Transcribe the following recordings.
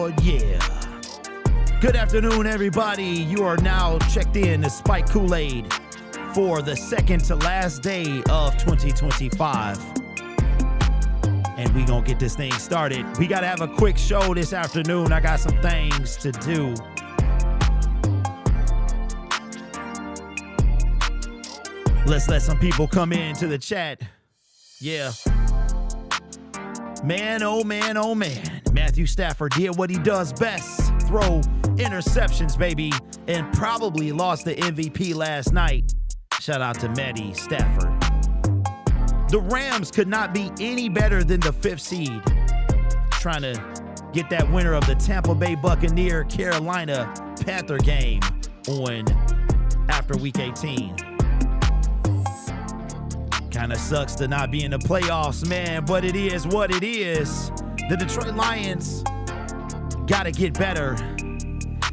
Yeah. Good afternoon, everybody. You are now checked in to Spike Kool-Aid for the second to last day of 2025. And we gonna get this thing started. We gotta have a quick show this afternoon. I got some things to do. Let's let some people come into the chat. Yeah. Man, oh man, oh man. Matthew Stafford did what he does best. Throw interceptions, baby. And probably lost the MVP last night. Shout out to Matty Stafford. The Rams could not be any better than the 5th seed. Trying to get that winner of the Tampa Bay Buccaneer Carolina Panther game on after week 18. Kind of sucks to not be in the playoffs, man, but it is what it is. The Detroit Lions got to get better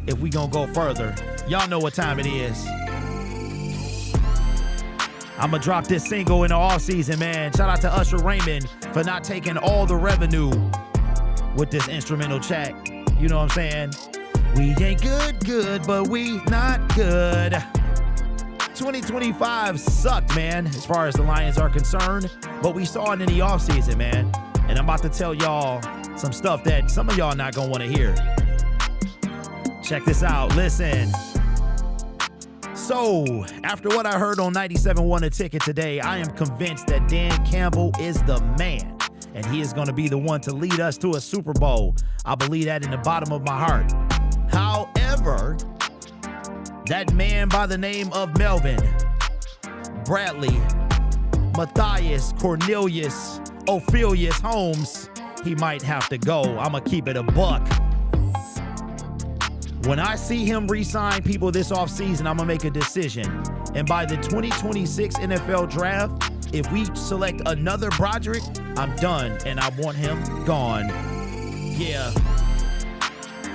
if we gonna go further. Y'all know what time it is. I'm gonna drop this single in the offseason, man. Shout out to Usher Raymond for not taking all the revenue with this instrumental track. You know what I'm saying? We ain't good, but we not good. 2025 sucked, man, as far as the Lions are concerned, but we saw it in the offseason, man. And I'm about to tell y'all some stuff that some of y'all not gonna want to hear. Check this out. Listen. So, after what I heard on 97.1 The Ticket today, I am convinced that Dan Campbell is the man, and he is going to be the one to lead us to a Super Bowl. I believe that in the bottom of my heart. However, that man by the name of Melvin, Bradley, Matthias, Cornelius, Ophelius Holmes, he might have to go. I'm going to keep it a buck. When I see him re-sign people this offseason, I'm going to make a decision. And by the 2026 NFL draft, if we select another Broderick, I'm done, and I want him gone. Yeah.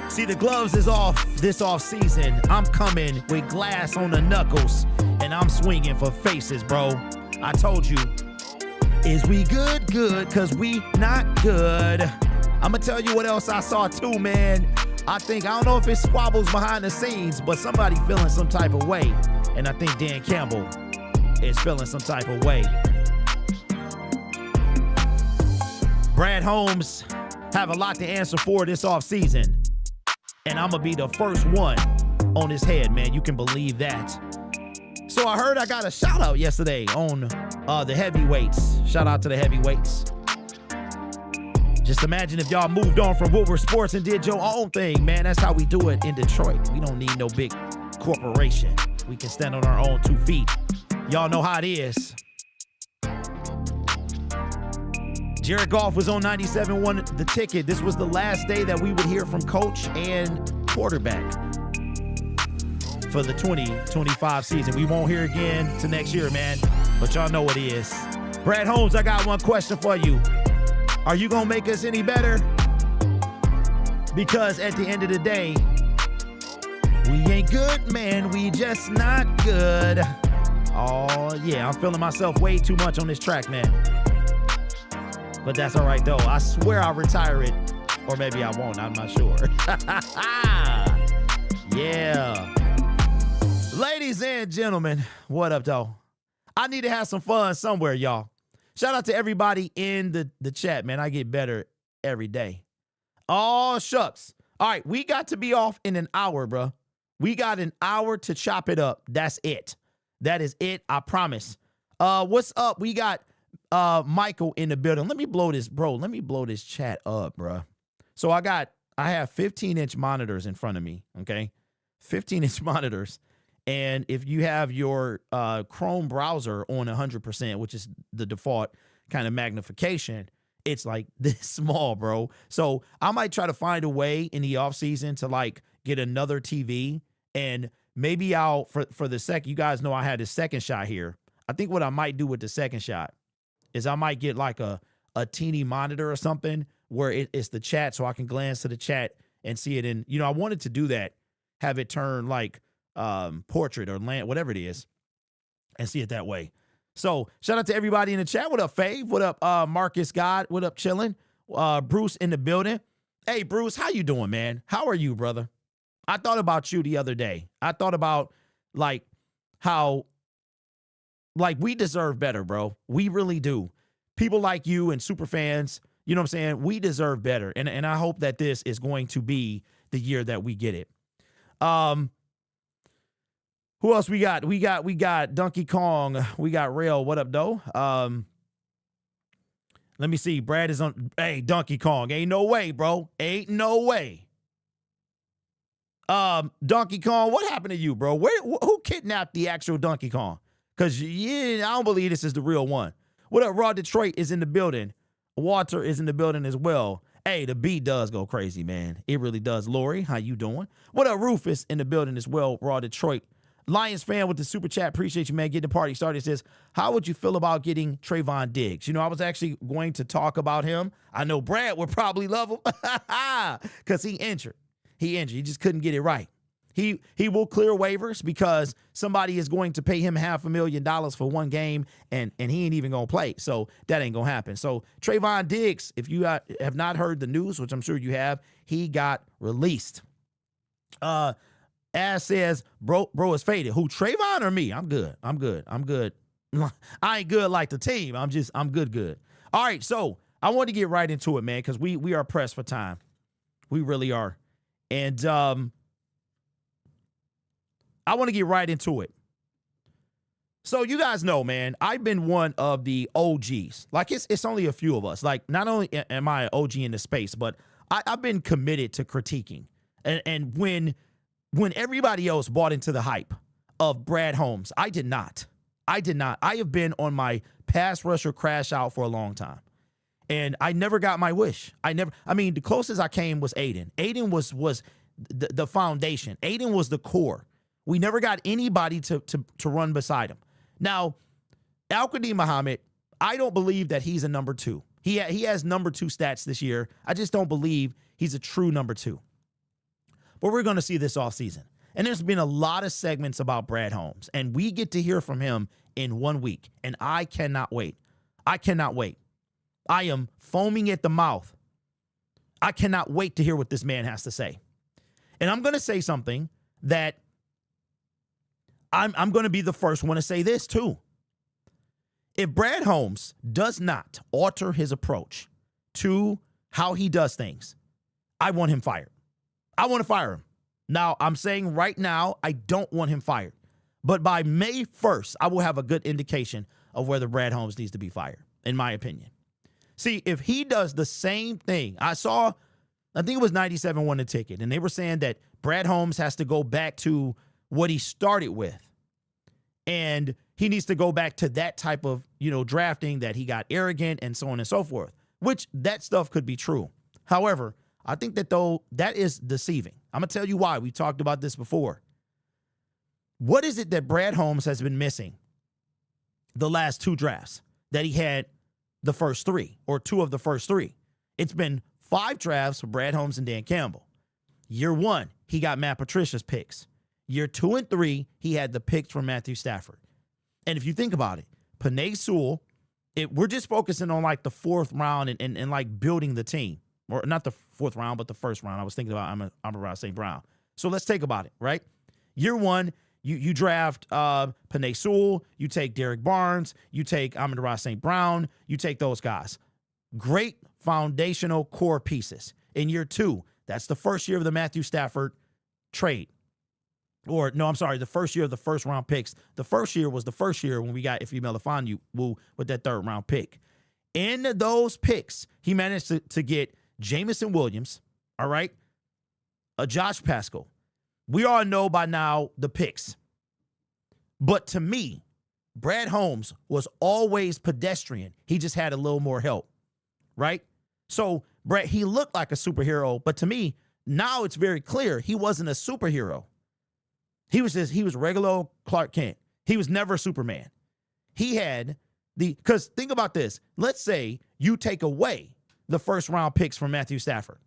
See, the gloves is off this offseason. I'm coming with glass on the knuckles, and I'm swinging for faces, bro. I told you. Is we good, because we not good. I'm going to tell you what else I saw too, man. I don't know if it squabbles behind the scenes, but somebody feeling some type of way. And I think Dan Campbell is feeling some type of way. Brad Holmes have a lot to answer for this offseason. And I'm going to be the first one on his head, man. You can believe that. So I heard I got a shout out yesterday on the heavyweights. Shout out to the heavyweights. Just imagine if y'all moved on from Woodward Sports and did your own thing, man. That's how we do it in Detroit. We don't need no big corporation. We can stand on our own 2 feet. Y'all know how it is. Jared Goff was on 97.1 The Ticket. This was the last day that we would hear from coach and quarterback for the 2025 season. We won't hear again to next year, man. But y'all know what it is. Brad Holmes, I got one question for you. Are you going to make us any better? Because at the end of the day, we ain't good, man. We just not good. Oh, yeah. I'm feeling myself way too much on this track, man. But that's all right, though. I swear I'll retire it. Or maybe I won't. I'm not sure. Yeah. Ladies and gentlemen, what up, though? I need to have some fun somewhere, y'all. Shout out to everybody in the chat, man. I get better every day. Oh, shucks. All right, we got to be off in an hour, bro. We got an hour to chop it up. That's it. That is it, I promise. What's up? We got Michael in the building. Let me blow this, bro. Let me blow this chat up, bro. So I have 15-inch monitors in front of me, okay? 15-inch monitors. And if you have your Chrome browser on 100%, which is the default kind of magnification, it's like this small, bro. So I might try to find a way in the offseason to like get another TV, and maybe I'll, for the second, you guys know I had a second shot here. I think what I might do with the second shot is I might get like a teeny monitor or something where it's the chat, so I can glance to the chat and see it in, I wanted to do that, have it turn like portrait or land, whatever it is, and see it that way. So shout out to everybody in the chat. What up, Fave? What up, Marcus God? What up, chillin'? Bruce in the building. Hey, Bruce, how you doing, man? How are you, brother? I thought about you the other day. I thought about like how like we deserve better, bro. We really do. People like you and super fans, you know what I'm saying? We deserve better. And I hope that this is going to be the year that we get it. Who else we got? We got Donkey Kong. We got Rail. What up, though? Let me see. Brad is on. Hey, Donkey Kong. Ain't no way, bro. Ain't no way. Donkey Kong, what happened to you, bro? Who kidnapped the actual Donkey Kong? Because I don't believe this is the real one. What up, Raw Detroit is in the building. Walter is in the building as well. Hey, the beat does go crazy, man. It really does. Lori, how you doing? What up, Rufus in the building as well. Raw Detroit. Lions fan with the super chat. Appreciate you, man. Getting the party started. Says, how would you feel about getting Trayvon Diggs? You know, I was actually going to talk about him. I know Brad would probably love him because he injured. He just couldn't get it right. He will clear waivers because somebody is going to pay him $500,000 for one game, and he ain't even going to play. So that ain't going to happen. So Trayvon Diggs, if you have not heard the news, which I'm sure you have, he got released. As says, bro is faded. Who, Trayvon or me? I'm good. I ain't good like the team. I'm good. All right, so I want to get right into it, man, because we are pressed for time. We really are. And I want to get right into it. So you guys know, man, I've been one of the OGs. Like, it's only a few of us. Like, not only am I an OG in the space, but I've been committed to critiquing. And when everybody else bought into the hype of Brad Holmes, I did not. I have been on my pass rusher crash out for a long time. And I never got my wish. The closest I came was Aiden. Aiden was the foundation. Aiden was the core. We never got anybody to run beside him. Now, Al-Qadim Muhammad, I don't believe that he's a number two. He has number two stats this year. I just don't believe he's a true number two. But we're going to see this offseason. And there's been a lot of segments about Brad Holmes. And we get to hear from him in 1 week. And I cannot wait. I am foaming at the mouth. I cannot wait to hear what this man has to say. And I'm going to say something that I'm going to be the first one to say this too. If Brad Holmes does not alter his approach to how he does things, I want him fired. I want to fire him. Now, I'm saying right now, I don't want him fired. But by May 1st, I will have a good indication of whether Brad Holmes needs to be fired, in my opinion. See, if he does the same thing, I think it was 97 won the ticket, and they were saying that Brad Holmes has to go back to what he started with. And he needs to go back to that type of, drafting, that he got arrogant and so on and so forth, which that stuff could be true. However, I think that is deceiving. I'm going to tell you why. We talked about this before. What is it that Brad Holmes has been missing the last two drafts that he had the first three, or two of the first three? It's been 5 drafts for Brad Holmes and Dan Campbell. Year 1, he got Matt Patricia's picks. Year 2 and 3, he had the picks from Matthew Stafford. And if you think about it, Penei Sewell, we're just focusing on like the 4th round and like building the team. Or not the 4th round, but the 1st round. I was thinking about Amon-Ra St. Brown. So let's think about it, right? Year 1, you draft Penei Sewell, you take Derek Barnes, you take Amon-Ra St. Brown, you take those guys. Great foundational core pieces. In year 2, that's the first year of the Matthew Stafford trade. Or, no, I'm sorry, the first year of the 1st round picks. The first year was the first year when we got Ifeatu Melifonwu with that 3rd round pick. In those picks, he managed to get Jameson Williams, all right, Josh Pascal. We all know by now the picks. But to me, Brad Holmes was always pedestrian. He just had a little more help, right? So, Brad, he looked like a superhero, but to me, now it's very clear he wasn't a superhero. He was regular Clark Kent. He was never Superman. He had because think about this. Let's say you take away the 1st round picks from Matthew Stafford,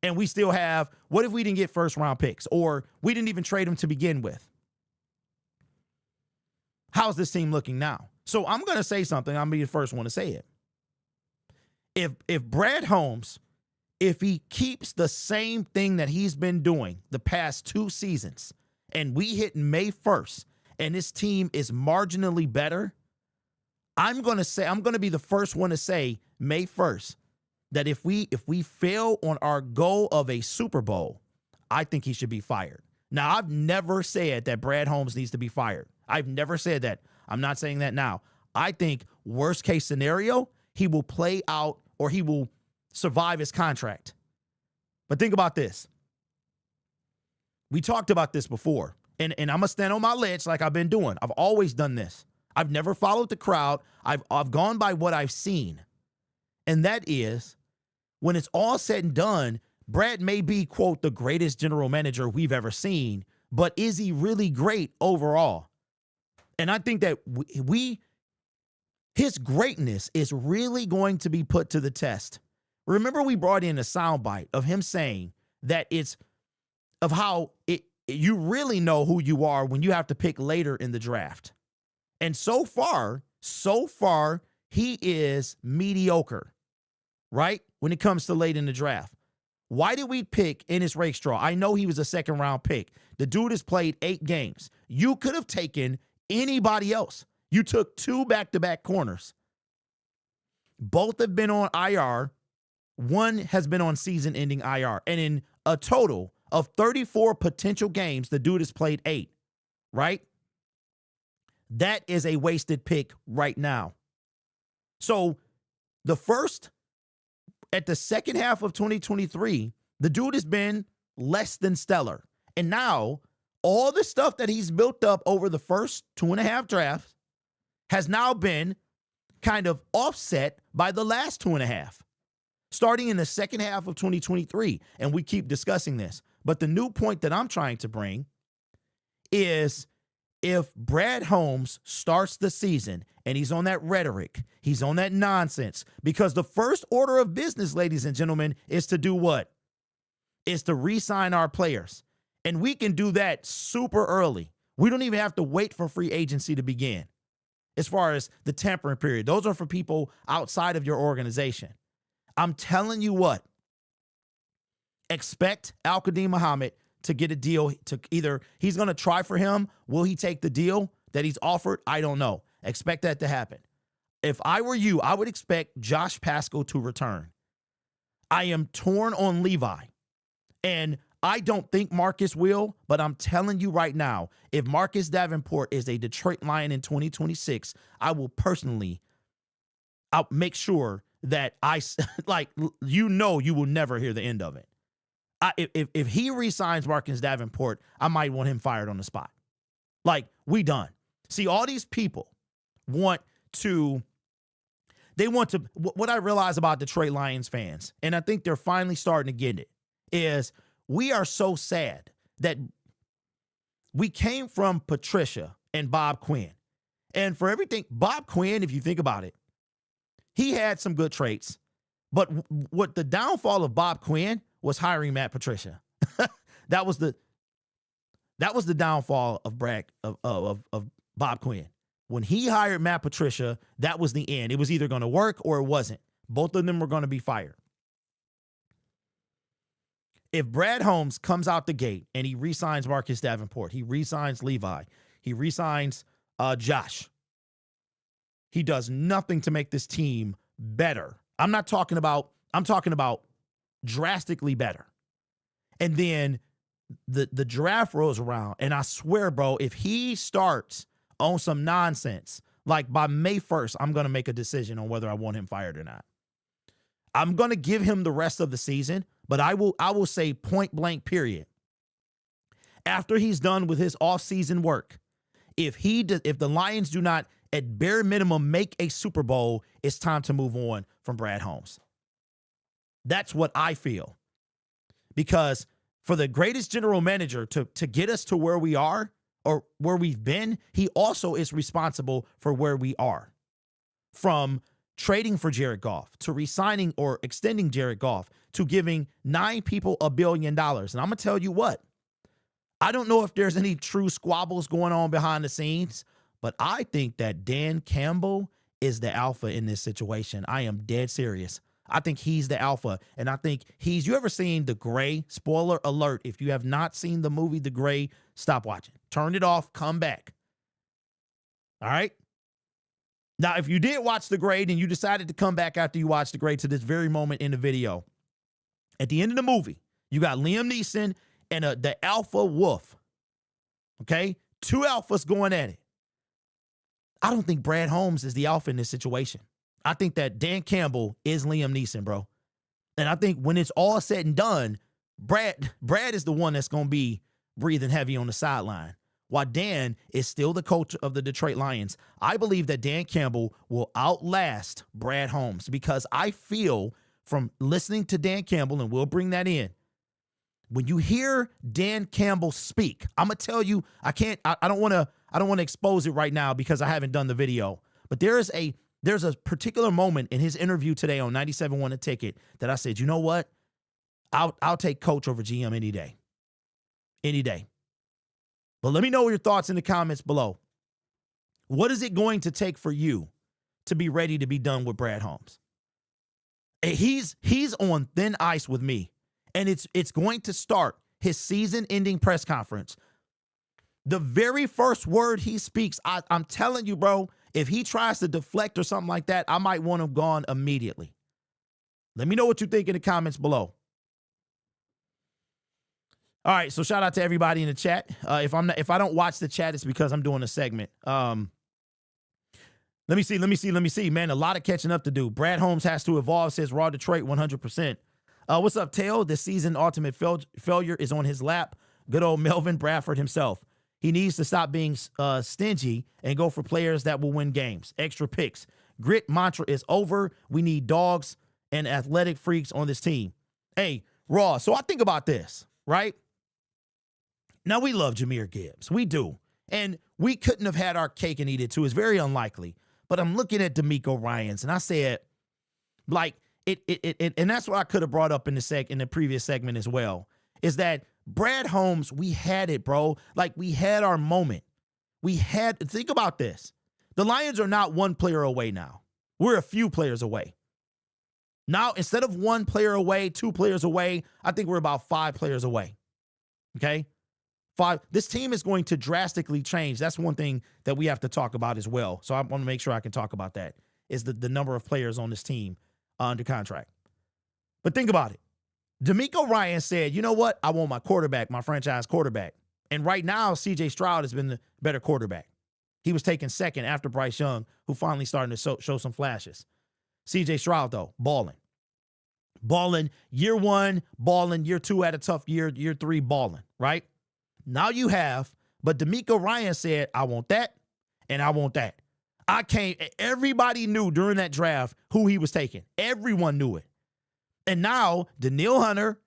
and we still have, what if we didn't get 1st round picks, or we didn't even trade them to begin with? How's this team looking now? So I'm going to say something. I'm going to be the first one to say it. If Brad Holmes if he keeps the same thing that he's been doing the past 2 seasons, and we hit May 1st, and this team is marginally better, I'm going to be the first one to say May 1st that if we fail on our goal of a Super Bowl, I think he should be fired. Now, I've never said that Brad Holmes needs to be fired. I've never said that. I'm not saying that now. I think worst case scenario, he will play out or he will survive his contract. But think about this. We talked about this before, and I'm going to stand on my ledge like I've been doing. I've always done this. I've never followed the crowd. I've gone by what I've seen. And that is, when it's all said and done, Brad may be, quote, the greatest general manager we've ever seen, but is he really great overall? And I think that his greatness is really going to be put to the test. Remember, we brought in a soundbite of him saying that it's of how you really know who you are when you have to pick later in the draft. And so far, he is mediocre, right? When it comes to late in the draft. Why did we pick Ennis Rakestraw? I know he was a 2nd-round pick. The dude has played 8 games. You could have taken anybody else. You took 2 back-to-back corners. Both have been on IR. One has been on season-ending IR. And in a total of 34 potential games, the dude has played 8, right? That is a wasted pick right now. So at the second half of 2023, the dude has been less than stellar. And now all the stuff that he's built up over the first 2.5 drafts has now been kind of offset by the last 2.5, starting in the second half of 2023. And we keep discussing this. But the new point that I'm trying to bring is if Brad Holmes starts the season and he's on that rhetoric, he's on that nonsense, because the first order of business, ladies and gentlemen, is to do what? Is to re-sign our players. And we can do that super early. We don't even have to wait for free agency to begin. As far as the tampering period, those are for people outside of your organization. I'm telling you what, expect Al-Qadim Muhammad to get a deal to either he's going to try for him. Will he take the deal that he's offered? I don't know. Expect that to happen. If I were you, I would expect Josh Paschal to return. I am torn on Levi, and I don't think Marcus will, but I'm telling you right now, if Marcus Davenport is a Detroit Lion in 2026, I'll make sure that you will never hear the end of it. If he re-signs Marcus Davenport, I might want him fired on the spot. We done. See, all these people what I realize about Detroit Lions fans, and I think they're finally starting to get it, is we are so sad that we came from Patricia and Bob Quinn. And for everything, Bob Quinn, if you think about it, he had some good traits. But what the downfall of Bob Quinn was hiring Matt Patricia. That was the downfall of Bob Quinn. When he hired Matt Patricia, that was the end. It was either going to work or it wasn't. Both of them were going to be fired. If Brad Holmes comes out the gate and he re-signs Marcus Davenport, he re-signs Levi, he re-signs Josh, he does nothing to make this team better. I'm talking about drastically better. And then the draft rolls around, and I swear, bro, if he starts on some nonsense, by May 1st, I'm going to make a decision on whether I want him fired or not. I'm going to give him the rest of the season, but I will say point blank period. After he's done with his offseason work, if the Lions do not at bare minimum make a Super Bowl, it's time to move on from Brad Holmes. That's what I feel. Because for the greatest general manager to get us to where we are or where we've been, he also is responsible for where we are. From trading for Jared Goff to re-signing or extending Jared Goff to giving 9 people $1 billion. And I'm going to tell you what, I don't know if there's any true squabbles going on behind the scenes, but I think that Dan Campbell is the alpha in this situation. I am dead serious. I think he's the alpha. And I think you ever seen The Gray? Spoiler alert. If you have not seen the movie The Gray, stop watching. Turn it off. Come back. All right? Now, if you did watch The Gray and you decided to come back after you watched The Gray to this very moment in the video, at the end of the movie, you got Liam Neeson and the alpha wolf. Okay? Two alphas going at it. I don't think Brad Holmes is the alpha in this situation. I think that Dan Campbell is Liam Neeson, bro. And I think when it's all said and done, Brad is the one that's going to be breathing heavy on the sideline, while Dan is still the coach of the Detroit Lions. I believe that Dan Campbell will outlast Brad Holmes because I feel from listening to Dan Campbell, and we'll bring that in, when you hear Dan Campbell speak, I'm going to tell you, I don't want to expose it right now because I haven't done the video, but there's a particular moment in his interview today on 97.1 The Ticket that I said, you know what? I'll take coach over GM any day. Any day. But let me know your thoughts in the comments below. What is it going to take for you to be ready to be done with Brad Holmes? He's on thin ice with me. And it's going to start his season-ending press conference. The very first word he speaks, I'm telling you, bro, if he tries to deflect or something like that, I might want him gone immediately. Let me know what you think in the comments below. All right, so shout out to everybody in the chat. If I don't watch the chat, it's because I'm doing a segment. Let me see. Man, a lot of catching up to do. Brad Holmes has to evolve, says Raw Detroit 100%. What's up, Tail? This season ultimate failure is on his lap. Good old Melvin Bradford himself. He needs to stop being stingy and go for players that will win games. Extra picks. Grit mantra is over. We need dogs and athletic freaks on this team. Hey, Raw, so I think about this, right? Now, we love Jahmyr Gibbs. We do. And we couldn't have had our cake and eat it, too. It's very unlikely. But I'm looking at D'Amico Ryans, and I said, like, and that's what I could have brought up in the previous segment as well, is that Brad Holmes, we had it, bro. Like, we had our moment. Think about this. The Lions are not one player away now. We're a few players away. Now, instead of one player away, 2 players away, I think we're about 5 players away. Okay? 5. This team is going to drastically change. That's one thing that we have to talk about as well. So I want to make sure I can talk about that, is the number of players on this team under contract. But think about it. D'Amico Ryan said, you know what? I want my quarterback, my franchise quarterback. And right now, C.J. Stroud has been the better quarterback. He was taken second after Bryce Young, who finally starting to show some flashes. C.J. Stroud, though, balling. Balling year 1, balling year 2 had a tough year 3 balling, right? Now you have, but D'Amico Ryan said, I want that, and I want that. Everybody knew during that draft who he was taking. Everyone knew it. And now, Danielle Hunter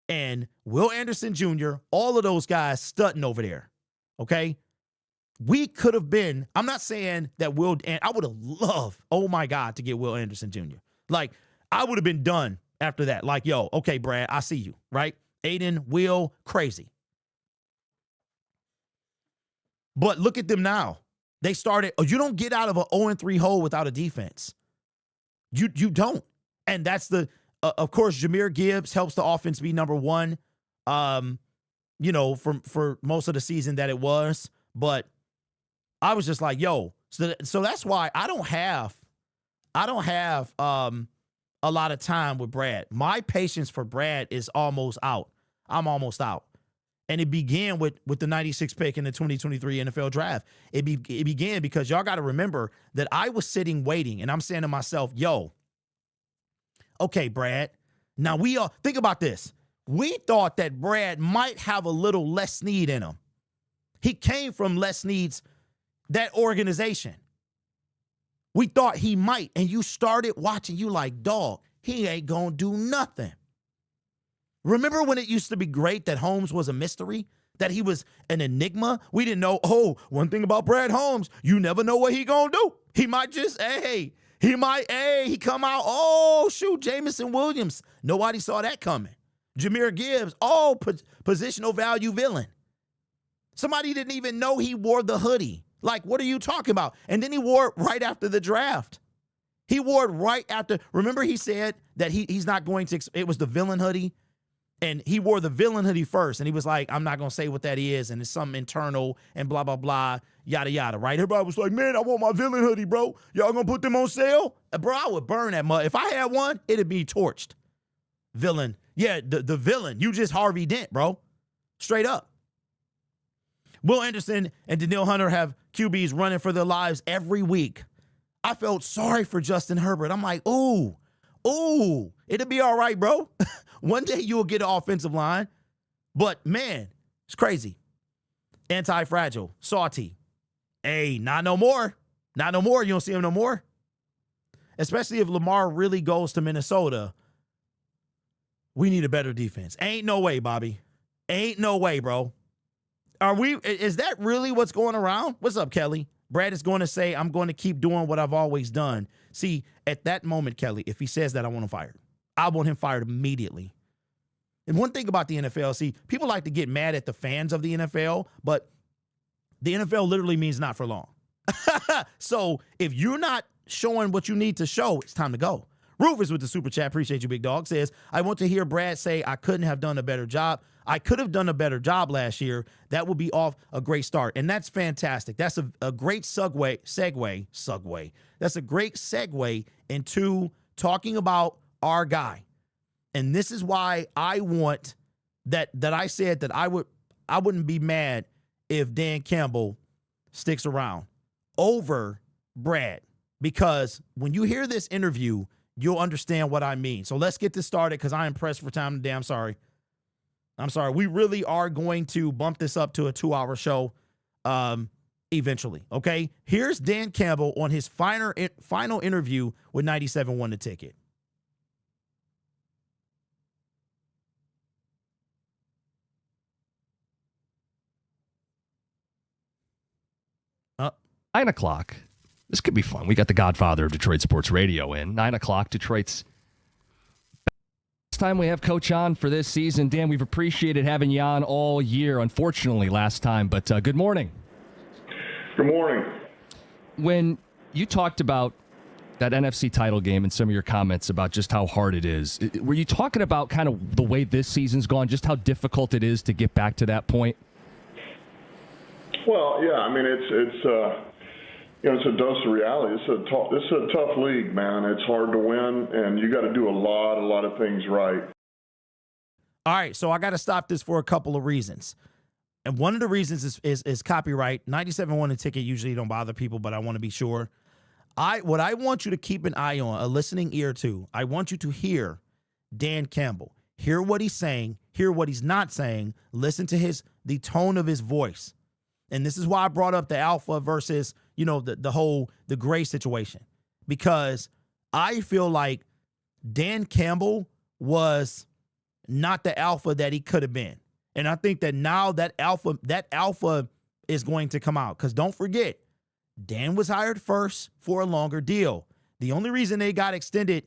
and Will Anderson Jr., all of those guys stunting over there, okay? We could have been, I'm not saying that I would have loved, oh my God, to get Will Anderson Jr. Like, I would have been done after that. Like, yo, okay, Brad, I see you, right? Aiden, Will, crazy. But look at them now. They started, you don't get out of an 0-3 hole without a defense. You don't. And that's of course, Jahmyr Gibbs helps the offense be number 1, for most of the season that it was. But I was just like, yo, so that's why I don't have a lot of time with Brad. My patience for Brad is almost out. I'm almost out. And it began with the 96th pick in the 2023 NFL draft. It began because y'all got to remember that I was sitting waiting, and I'm saying to myself, yo, okay, Brad. Now think about this. We thought that Brad might have a little Les Snead in him. He came from Les Snead's, that organization. We thought he might, and you started watching, you like, dog, he ain't gonna do nothing. Remember when it used to be great that Holmes was a mystery? That he was an enigma? We didn't know, one thing about Brad Holmes, you never know what he gonna do. He might just, he come out, shoot, Jameson Williams. Nobody saw that coming. Jahmyr Gibbs, positional value villain. Somebody didn't even know he wore the hoodie. Like, what are you talking about? And then he wore it right after the draft. He wore it right after. Remember he said that he's not going to, it was the villain hoodie. And he wore the villain hoodie first. And he was like, I'm not going to say what that is. And it's something internal and blah, blah, blah, yada, yada, right? Everybody was like, man, I want my villain hoodie, bro. Y'all going to put them on sale? Bro, I would burn that mud. If I had one, it'd be torched. Villain. Yeah, the villain. You just Harvey Dent, bro. Straight up. Will Anderson and Danielle Hunter have QBs running for their lives every week. I felt sorry for Justin Herbert. I'm like, ooh, it'll be all right, bro. One day you'll get an offensive line. But, man, it's crazy. Anti-fragile. Salty. Hey, not no more. Not no more. You don't see him no more. Especially if Lamar really goes to Minnesota. We need a better defense. Ain't no way, Bobby. Ain't no way, bro. Is that really what's going around? What's up, Kelly? Brad is going to say, I'm going to keep doing what I've always done. See, at that moment, Kelly, if he says that, I want him fired. I want him fired immediately. And one thing about the NFL, see, people like to get mad at the fans of the NFL, but the NFL literally means not for long. So if you're not showing what you need to show, it's time to go. Rufus with the super chat, appreciate you, big dog, says, I want to hear Brad say I couldn't have done a better job. I could have done a better job last year. That would be off a great start. And that's fantastic. That's a great segue. That's a great segue into talking about our guy. And this is why I want that I said that I wouldn't be mad if Dan Campbell sticks around over Brad. Because when you hear this interview, you'll understand what I mean. So let's get this started because I'm pressed for time today. I'm sorry. We really are going to bump this up to a 2-hour show eventually, okay? Here's Dan Campbell on his final interview with 97.1 The Ticket. Uh, 9 o'clock. This could be fun. We got the godfather of Detroit sports radio in. 9 o'clock, Detroit's time we have Coach on for this season. Dan, we've appreciated having you on all year, unfortunately last time, but good morning. Good morning. When you talked about that NFC title game and some of your comments about just how hard it is, were you talking about kind of the way this season's gone, just how difficult it is to get back to that point? Well, yeah, I mean, it's a dose of reality. This is a tough league, man. It's hard to win, and you got to do a lot of things right. All right, so I got to stop this for a couple of reasons. And one of the reasons is copyright. 97.1 The Ticket usually don't bother people, but I want to be sure. What I want you to keep an eye on, a listening ear to, I want you to hear Dan Campbell. Hear what he's saying, hear what he's not saying, listen to the tone of his voice. And this is why I brought up the alpha versus, the gray situation. Because I feel like Dan Campbell was not the alpha that he could have been. And I think that now that alpha is going to come out. Because don't forget, Dan was hired first for a longer deal. The only reason they got extended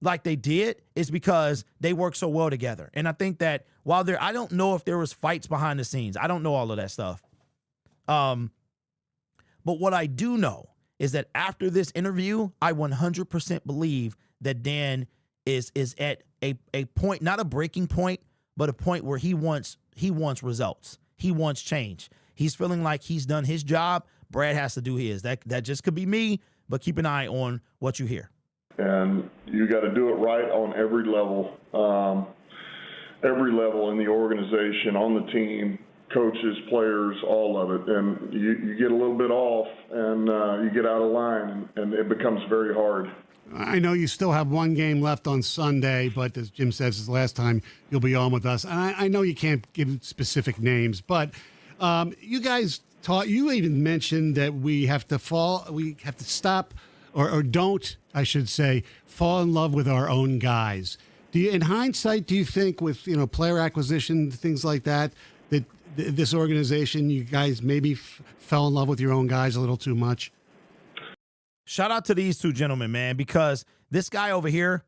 like they did is because they worked so well together. And I think that I don't know if there was fights behind the scenes. I don't know all of that stuff. But what I do know is that after this interview, I 100% believe that Dan is at a point, not a breaking point, but a point where he wants results. He wants change. He's feeling like he's done his job. Brad has to do his. That just could be me, but keep an eye on what you hear. And you got to do it right on every level in the organization, on the team, coaches, players, all of it. And you get a little bit off and you get out of line, and it becomes very hard. I know you still have one game left on Sunday, but as Jim says, it's the last time you'll be on with us. And I know you can't give specific names, but you guys you even mentioned that we have to stop or don't, I should say, fall in love with our own guys. In hindsight, do you think with, player acquisition, things like that this organization, you guys maybe fell in love with your own guys a little too much? Shout out to these two gentlemen, man, because this guy over here,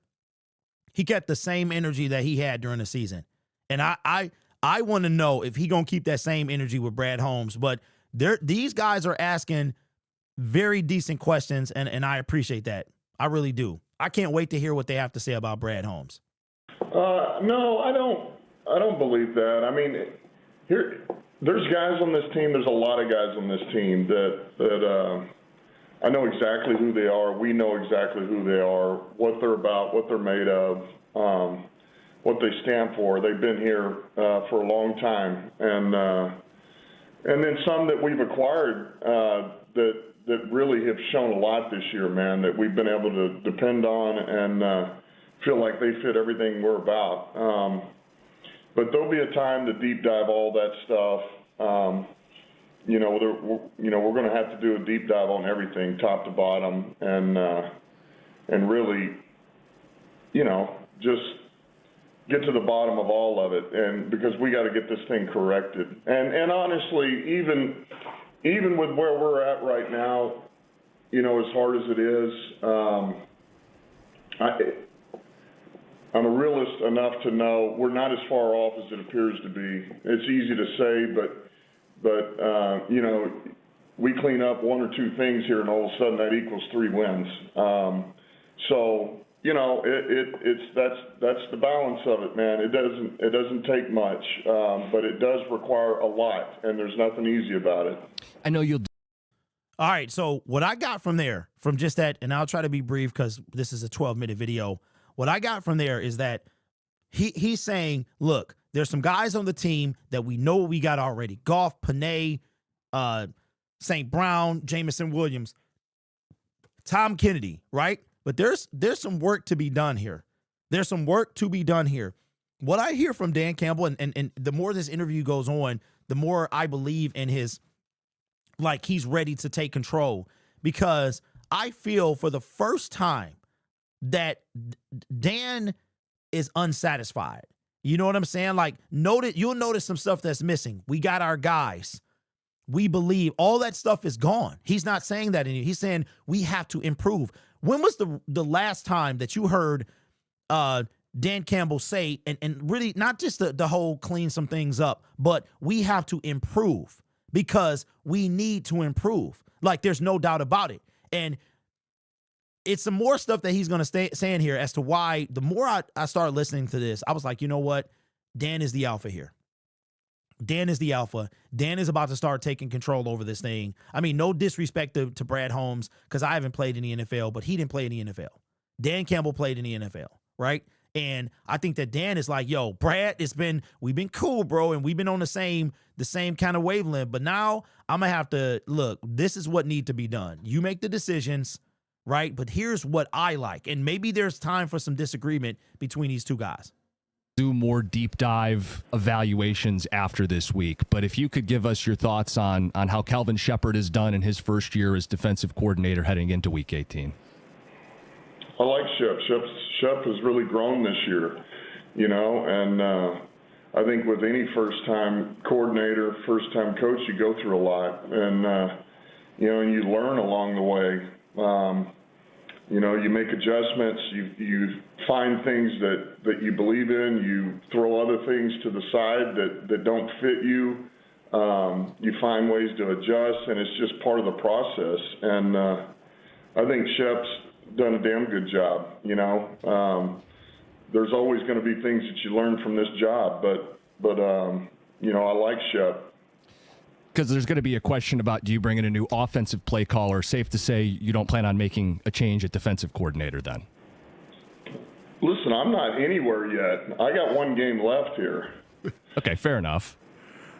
he kept the same energy that he had during the season. And I want to know if he going to keep that same energy with Brad Holmes. But these guys are asking very decent questions, and I appreciate that. I really do. I can't wait to hear what they have to say about Brad Holmes. No, I don't believe that. I mean, there's guys on this team. There's a lot of guys on this team that I know exactly who they are. We know exactly who they are, what they're about, what they're made of, what they stand for. They've been here for a long time, and then some that we've acquired that really have shown a lot this year, man. That we've been able to depend on and feel like they fit everything we're about. But there'll be a time to deep dive all that stuff. We're going to have to do a deep dive on everything, top to bottom, and really, just get to the bottom of all of it, and because we got to get this thing corrected. And honestly, even with where we're at right now, as hard as it is, I'm a realist enough to know we're not as far off as it appears to be. It's easy to say, but we clean up one or two things here, and all of a sudden that equals 3 wins. That's the balance of it, man. It doesn't take much, but it does require a lot, and there's nothing easy about it. I know you'll. All right, so what I got from there, from just that, and I'll try to be brief because this is a 12-minute video. What I got from there is that he's saying, look, there's some guys on the team that we know we got already. Goff, Panay, St. Brown, Jamison Williams, Tom Kennedy, right? But there's some work to be done here. There's some work to be done here. What I hear from Dan Campbell, and the more this interview goes on, the more I believe in his, like, he's ready to take control, because I feel for the first time that Dan is unsatisfied. You know what I'm saying? Like, you'll notice some stuff that's missing. We got our guys. We believe all that stuff is gone. He's not saying that anymore. He's saying we have to improve. When was the last time that you heard Dan Campbell say, and really not just the whole clean some things up, but we have to improve because we need to improve. Like, there's no doubt about it. And it's some more stuff that he's going to say in here as to why. The more I started listening to this, I was like, you know what? Dan is the alpha here. Dan is the alpha. Dan is about to start taking control over this thing. I mean, no disrespect to Brad Holmes, because I haven't played in the NFL, but he didn't play in the NFL. Dan Campbell played in the NFL, right? And I think that Dan is like, yo, Brad, we've been cool, bro, and we've been on the same kind of wavelength. But now I'm gonna have to look. This is what needs to be done. You make the decisions, right? But here's what I like, and maybe there's time for some disagreement between these two guys. Do more deep dive evaluations after this week, but if you could give us your thoughts on how Calvin Shepard has done in his first year as defensive coordinator heading into Week 18. I like Shep. Shep has really grown this year, and I think with any first-time coordinator, first-time coach, you go through a lot, and and you learn along the way. You make adjustments, you find things that you believe in, you throw other things to the side that don't fit you. You find ways to adjust, and it's just part of the process. And I think Shep's done a damn good job, There's always going to be things that you learn from this job, but I like Shep. Because there's going to be a question about, do you bring in a new offensive play caller? Safe to say you don't plan on making a change at defensive coordinator then? Listen, I'm not anywhere yet. I got one game left here. Okay, fair enough.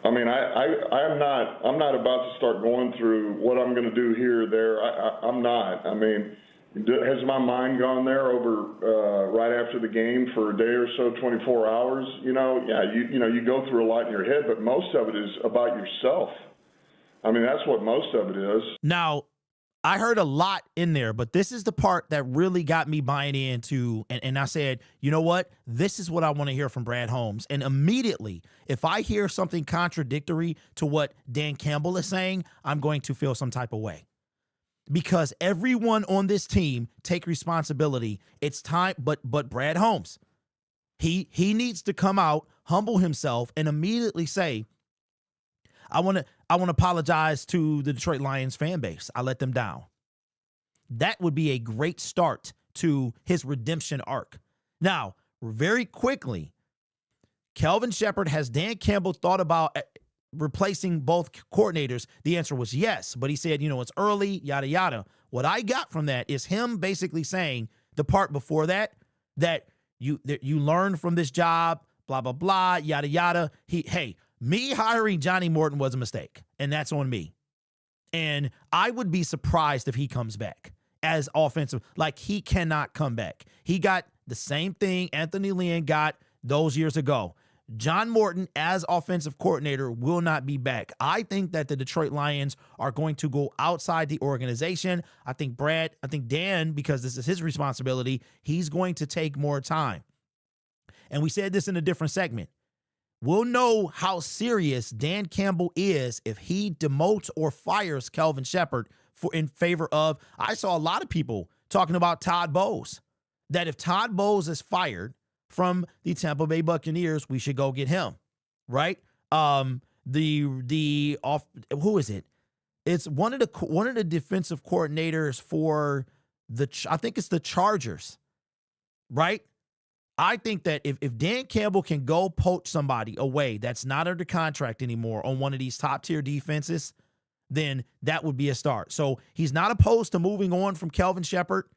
I mean, I'm not about to start going through what I'm going to do here or there. I'm not. I mean, has my mind gone there over right after the game for a day or so, 24 hours? You go through a lot in your head, but most of it is about yourself. I mean, that's what most of it is. Now, I heard a lot in there, but this is the part that really got me buying into, and I said, you know what? This is what I want to hear from Brad Holmes. And immediately, if I hear something contradictory to what Dan Campbell is saying, I'm going to feel some type of way. Because everyone on this team take responsibility. It's time, but Brad Holmes, he needs to come out, humble himself, and immediately say, I want to apologize to the Detroit Lions fan base. I let them down. that would be a great start to his redemption arc. Now, very quickly, Kelvin Shepherd, has Dan Campbell thought about replacing both coordinators? The answer was yes, but he said, it's early, yada, yada. What I got from that is him basically saying the part before that you learn from this job, blah, blah, blah, yada, yada. Me hiring Johnny Morton was a mistake, and that's on me. And I would be surprised if he comes back as offensive. Like, he cannot come back. He got the same thing Anthony Lynn got those years ago. John Morton as offensive coordinator will not be back. I think that the Detroit Lions are going to go outside the organization. I think Dan, because this is his responsibility, he's going to take more time. And we said this in a different segment. We'll know how serious Dan Campbell is if he demotes or fires Kelvin Shepherd in favor of, I saw a lot of people talking about Todd Bowles, that if Todd Bowles is fired from the Tampa Bay Buccaneers, we should go get him, right? Who is it? It's one of the defensive coordinators for I think it's the Chargers, right? I think that if Dan Campbell can go poach somebody away that's not under contract anymore on one of these top-tier defenses, then that would be a start. So he's not opposed to moving on from Kelvin Shepherd,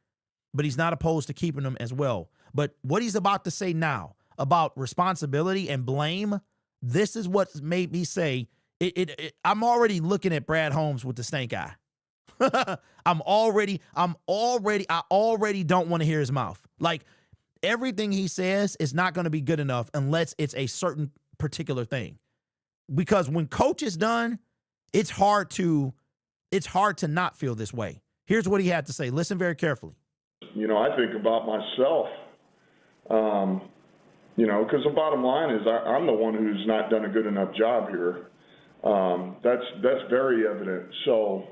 but he's not opposed to keeping him as well. But what he's about to say now about responsibility and blame, this is what made me say, I'm already looking at Brad Holmes with the stank eye. I already don't want to hear his mouth. Like, everything he says is not going to be good enough unless it's a certain particular thing. Because when coach is done, it's hard to not feel this way. Here's what he had to say. Listen very carefully. I think about myself, because the bottom line is I'm the one who's not done a good enough job here. That's very evident. So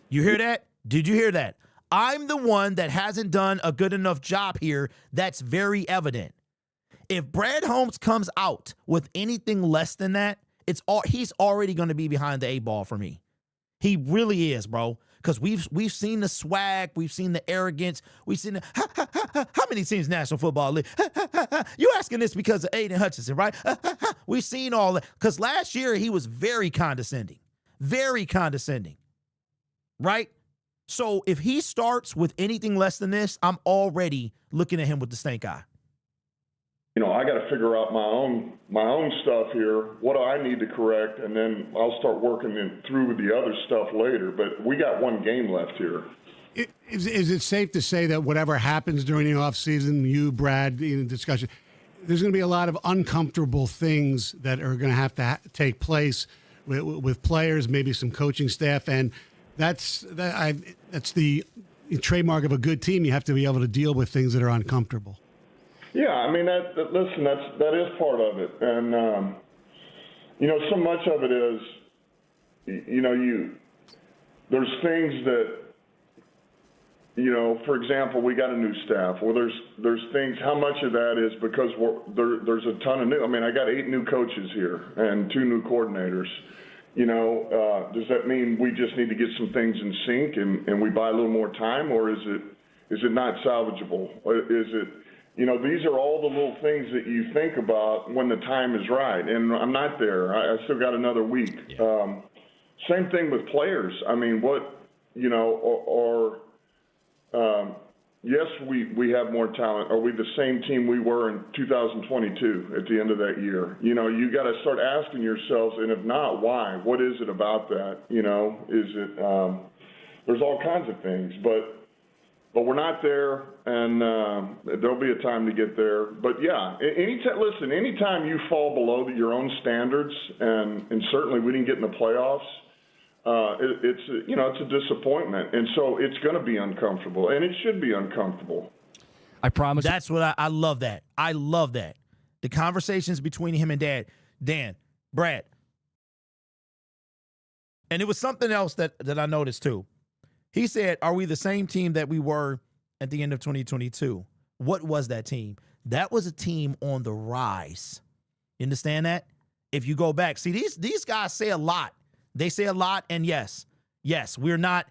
you hear that? Did you hear that? I'm the one that hasn't done a good enough job here. That's very evident. If Brad Holmes comes out with anything less than that, he's already going to be behind the 8 ball for me. He really is, bro. Because we've seen the swag, we've seen the arrogance, we've seen how many teams National Football League? You asking this because of Aiden Hutchinson, right? We've seen all that. Because last year he was very condescending, right? So if he starts with anything less than this, I'm already looking at him with the stank eye. I got to figure out my own stuff here. What do I need to correct? And then I'll start working through the other stuff later. But we got one game left here. Is it safe to say that whatever happens during the offseason, you, Brad, in the discussion, there's going to be a lot of uncomfortable things that are going to have to take place with players, maybe some coaching staff, and that's the trademark of a good team. You have to be able to deal with things that are uncomfortable. Yeah, I mean, listen, that is part of it. And, so much of it is, there's things that, for example, we got a new staff. Well, there's things, how much of that is because there's a ton of new, I got 8 new coaches here and 2 new coordinators. Does that mean we just need to get some things in sync and we buy a little more time, or is it not salvageable? Is it, these are all the little things that you think about when the time is right. And I'm not there. I still got another week. Yeah. Same thing with players. Yes, we have more talent. Are we the same team we were in 2022 at the end of that year? You got to start asking yourselves, and if not, why? What is it about that? Is it there's all kinds of things, but we're not there, and there'll be a time to get there. But yeah, anytime you fall below your own standards, and certainly we didn't get in the playoffs, it's a disappointment, and so it's going to be uncomfortable, and it should be uncomfortable. I promise. That's what I love. That I love that the conversations between him and Brad, and it was something else that I noticed too. He said, "Are we the same team that we were at the end of 2022?" What was that team? That was a team on the rise. You understand that? If you go back, see these guys say a lot. They say a lot, and yes, we're not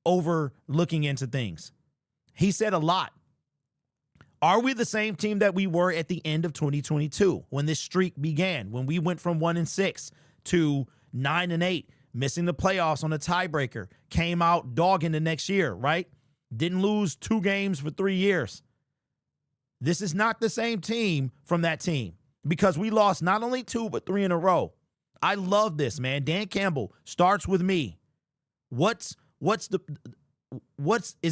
overlooking into things. He said a lot. Are we the same team that we were at the end of 2022 when this streak began, when we went from 1-6 to 9-8, missing the playoffs on a tiebreaker, came out dogging the next year, right? Didn't lose 2 games for 3 years. This is not the same team from that team because we lost not only 2, but 3 in a row. I love this, man. Dan Campbell starts with me. Is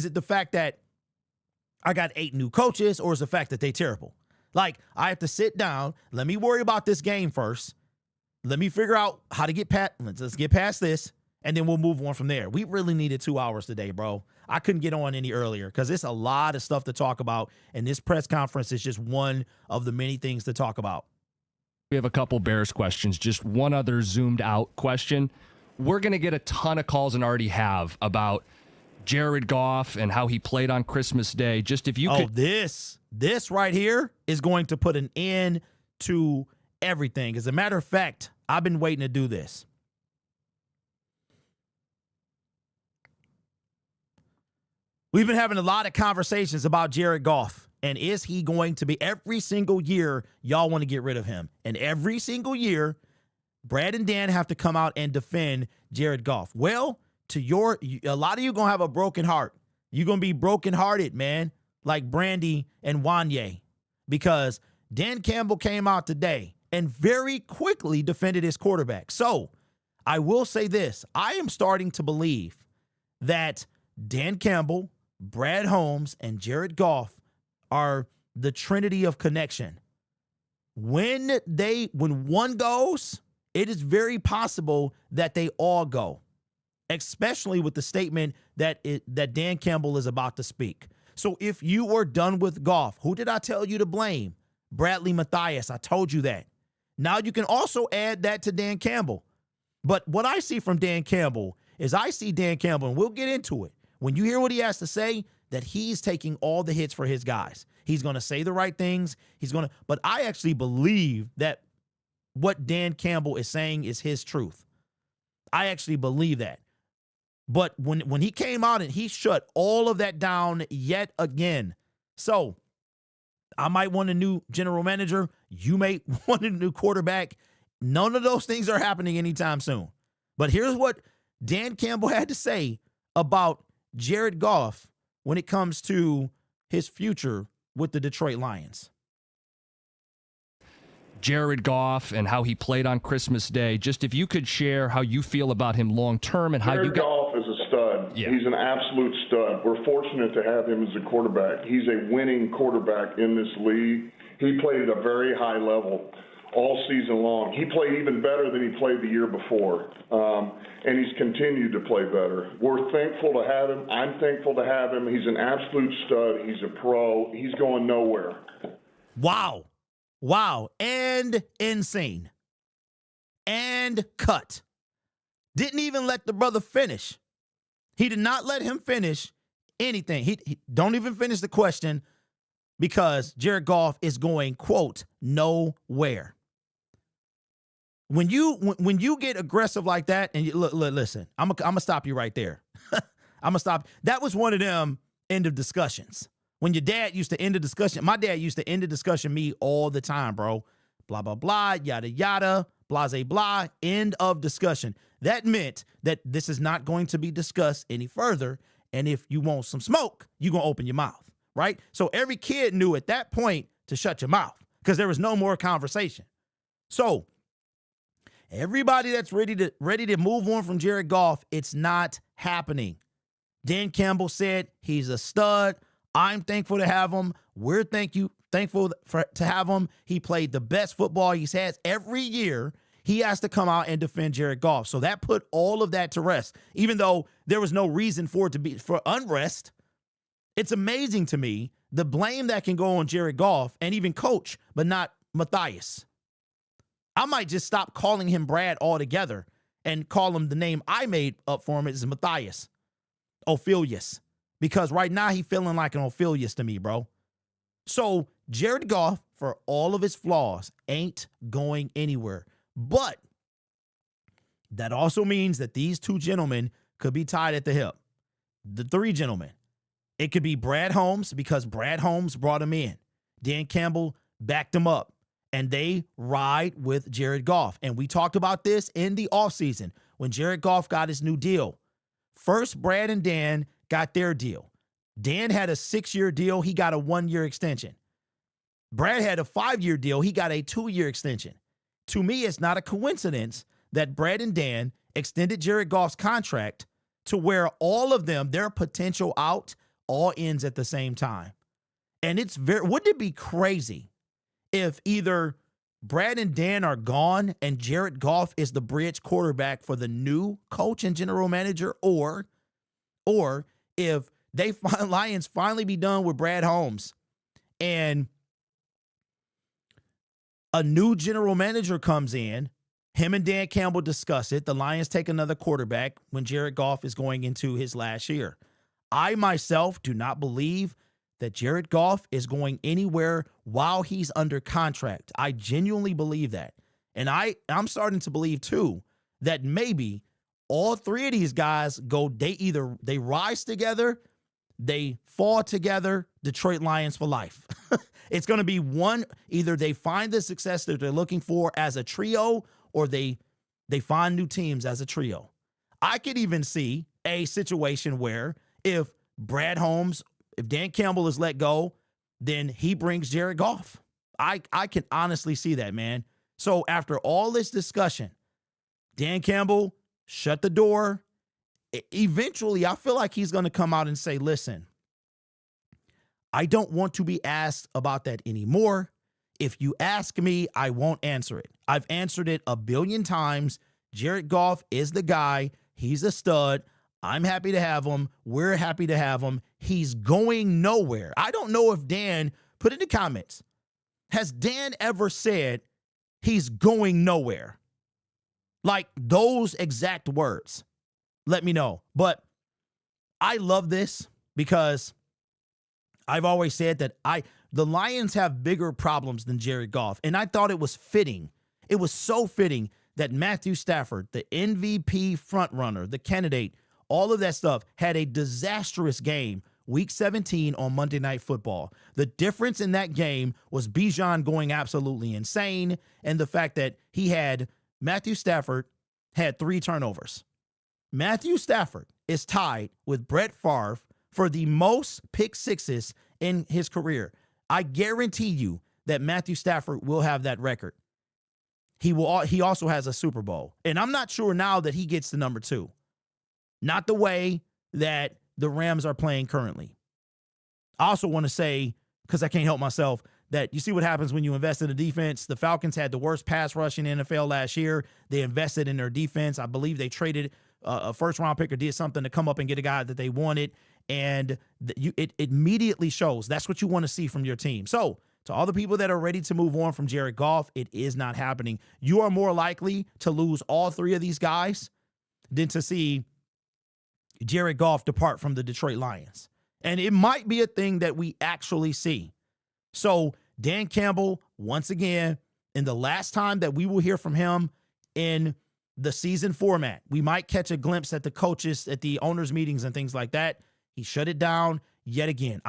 it the fact that I got 8 new coaches, or is the fact that they terrible? Like, I have to sit down. Let me worry about this game first. Let me figure out how to get past. Let's get past this, and then we'll move on from there. We really needed 2 hours today, bro. I couldn't get on any earlier because it's a lot of stuff to talk about, and this press conference is just one of the many things to talk about. We have a couple Bears questions. Just one other zoomed out question. We're going to get a ton of calls and already have about Jared Goff and how he played on Christmas Day. Just if you could. This right here is going to put an end to everything. As a matter of fact, I've been waiting to do this. We've been having a lot of conversations about Jared Goff. And is he going to be every single year y'all want to get rid of him? And every single year, Brad and Dan have to come out and defend Jared Goff. Well, a lot of you going to have a broken heart. You're going to be brokenhearted, man, like Brandy and Wanye, because Dan Campbell came out today and very quickly defended his quarterback. So I will say this. I am starting to believe that Dan Campbell, Brad Holmes, and Jared Goff are the trinity of connection. When one goes, it is very possible that they all go, especially with the statement that Dan Campbell is about to speak. So if you were done with Goff, who did I tell you to blame? Bradley Mathias. I told you that. Now you can also add that to Dan Campbell. But what I see from Dan Campbell is I see Dan Campbell, and we'll get into it. When you hear what he has to say, that he's taking all the hits for his guys. He's going to say the right things. But I actually believe that what Dan Campbell is saying is his truth. I actually believe that. But when he came out and he shut all of that down yet again. So I might want a new general manager. You may want a new quarterback. None of those things are happening anytime soon. But here's what Dan Campbell had to say about Jared Goff when it comes to his future with the Detroit Lions. Jared Goff and how he played on Christmas Day. Just if you could share how you feel about him long term and how Jared you got. Goff is a stud. Yeah. He's an absolute stud. We're fortunate to have him as a quarterback. He's a winning quarterback in this league. He played at a very high level all season long. He played even better than he played the year before, and he's continued to play better. We're thankful to have him. I'm thankful to have him. He's an absolute stud. He's a pro. He's going nowhere. Wow. And insane. And cut. Didn't even let the brother finish. He did not let him finish anything. He don't even finish the question because Jared Goff is going, quote, nowhere. When you get aggressive like that, and listen, I'm gonna stop you right there. I'm gonna stop. That was one of them end of discussions. When your dad used to end the discussion, my dad used to end the discussion me all the time, bro. Blah, blah, blah, yada, yada, blase, blah, end of discussion. That meant that this is not going to be discussed any further. And if you want some smoke, you're going to open your mouth, right? So every kid knew at that point to shut your mouth because there was no more conversation. So everybody that's ready to move on from Jared Goff, it's not happening. Dan Campbell said he's a stud. I'm thankful to have him. We're thankful to have him. He played the best football he's had every year. He has to come out and defend Jared Goff. So that put all of that to rest, even though there was no reason for it to be for unrest. It's amazing to me the blame that can go on Jared Goff and even coach, but not Mathias. I might just stop calling him Brad altogether and call him the name I made up for him is Mathias. Ophelius. Because right now he feeling like an Ophelius to me, bro. So Jared Goff, for all of his flaws, ain't going anywhere. But that also means that these two gentlemen could be tied at the hip. The three gentlemen. It could be Brad Holmes because Brad Holmes brought him in. Dan Campbell backed him up, and they ride with Jared Goff. And we talked about this in the offseason when Jared Goff got his new deal. First, Brad and Dan got their deal. Dan had a 6-year deal. He got a 1-year extension. Brad had a 5-year deal. He got a 2-year extension. To me, it's not a coincidence that Brad and Dan extended Jared Goff's contract to where all of them, their potential out, all ends at the same time. And wouldn't it be crazy if either Brad and Dan are gone and Jared Goff is the bridge quarterback for the new coach and general manager, or if Lions finally be done with Brad Holmes and a new general manager comes in, him and Dan Campbell discuss it, the Lions take another quarterback when Jared Goff is going into his last year. I myself do not believe that Jared Goff is going anywhere while he's under contract. I genuinely believe that. And I'm starting to believe, too, that maybe all three of these guys they rise together, they fall together, Detroit Lions for life. It's going to be one, either they find the success that they're looking for as a trio, or they find new teams as a trio. I could even see a situation where if Dan Campbell is let go, then he brings Jared Goff. I can honestly see that, man. So after all this discussion, Dan Campbell shut the door. Eventually, I feel like he's going to come out and say, listen, I don't want to be asked about that anymore. If you ask me, I won't answer it. I've answered it a billion times. Jared Goff is the guy. He's a stud. I'm happy to have him. We're happy to have him. He's going nowhere. I don't know if Dan, put in the comments, has Dan ever said he's going nowhere? Like those exact words. Let me know. But I love this because I've always said that the Lions have bigger problems than Jared Goff. And I thought it was fitting. It was so fitting that Matthew Stafford, the MVP frontrunner, the candidate, all of that stuff, had a disastrous game Week 17 on Monday Night Football. The difference in that game was Bijan going absolutely insane, and the fact that Matthew Stafford had 3 turnovers. Matthew Stafford is tied with Brett Favre for the most pick sixes in his career. I guarantee you that Matthew Stafford will have that record. He also has a Super Bowl, and I'm not sure now that he gets to number 2. Not the way that the Rams are playing currently. I also want to say, because I can't help myself, that you see what happens when you invest in a defense. The Falcons had the worst pass rush in the NFL last year. They invested in their defense. I believe they traded a first-round pick or did something to come up and get a guy that they wanted, and it immediately shows. That's what you want to see from your team. So, to all the people that are ready to move on from Jared Goff, it is not happening. You are more likely to lose all 3 of these guys than to see Jared Goff depart from the Detroit Lions. And it might be a thing that we actually see. So Dan Campbell, once again, in the last time that we will hear from him in the season format, we might catch a glimpse at the coaches, at the owners' meetings and things like that. He shut it down yet again.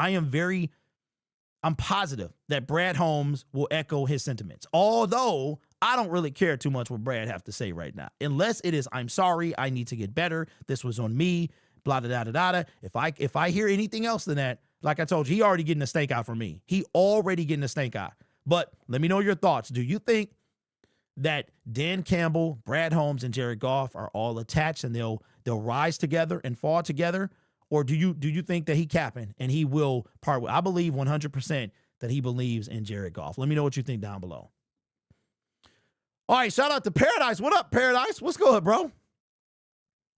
I'm positive that Brad Holmes will echo his sentiments. Although I don't really care too much what Brad have to say right now. Unless it is, I'm sorry, I need to get better. This was on me, blah, da, da, da, da. If I hear anything else than that, like I told you, he already getting a snake eye from me. He already getting a snake eye. But let me know your thoughts. Do you think that Dan Campbell, Brad Holmes, and Jared Goff are all attached and they'll rise together and fall together? Or do you think that he capping and he will part with? I believe 100% that he believes in Jared Goff. Let me know what you think down below. All right, shout out to Paradise. What up, Paradise? What's good, bro?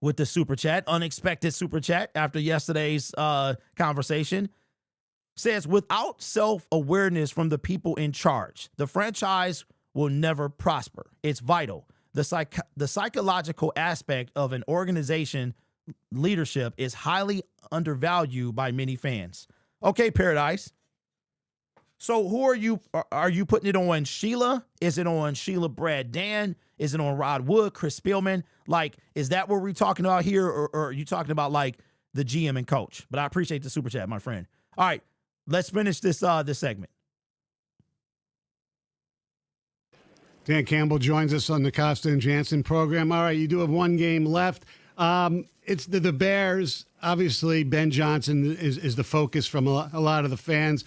With the super chat, unexpected super chat after yesterday's conversation. Says, without self-awareness from the people in charge, the franchise will never prosper. It's vital. The psychological aspect of an organization leadership is highly undervalued by many fans. Okay, Paradise. So who are you putting it on? Sheila? Is it on Sheila, Brad, Dan? Is it on Rod Wood, Chris Spielman? Like, is that what we're talking about here? Or are you talking about like the GM and coach. But I appreciate the super chat, my friend. All right, let's finish this segment. Dan Campbell joins us on the Costa and Jansen program. All right, you do have one game left. It's the Bears. Obviously, Ben Johnson is the focus from a lot of the fans.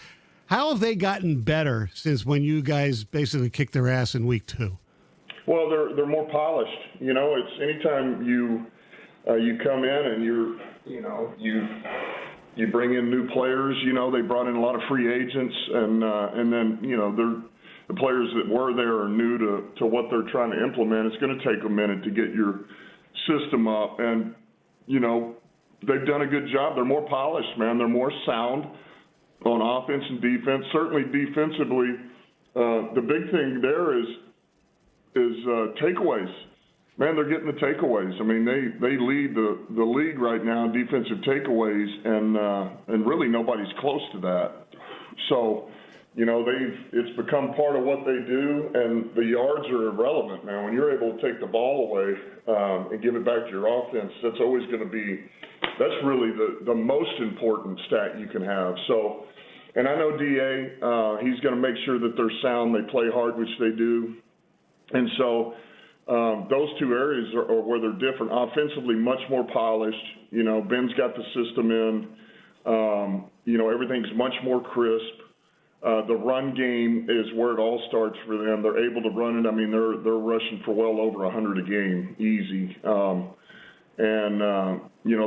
How have they gotten better since when you guys basically kicked their ass in week 2? Well, they're more polished. You know, it's anytime you come in and you bring in new players. You know, they brought in a lot of free agents, and then the players that were there are new to what they're trying to implement. It's going to take a minute to get your system up, and they've done a good job. They're more polished, man. They're more sound on offense and defense. Certainly defensively, the big thing there is takeaways. Man, they're getting the takeaways. I mean, they lead the league right now in defensive takeaways, and really nobody's close to that. So, it's become part of what they do, and the yards are irrelevant, man. When you're able to take the ball away and give it back to your offense, that's always going to be – that's really the most important stat you can have. So, and I know D.A., he's going to make sure that they're sound, they play hard, which they do. And so those two areas are where they're different. Offensively, much more polished. Ben's got the system in. Everything's much more crisp. The run game is where it all starts for them. They're able to run it. I mean, they're rushing for well over 100 a game, easy.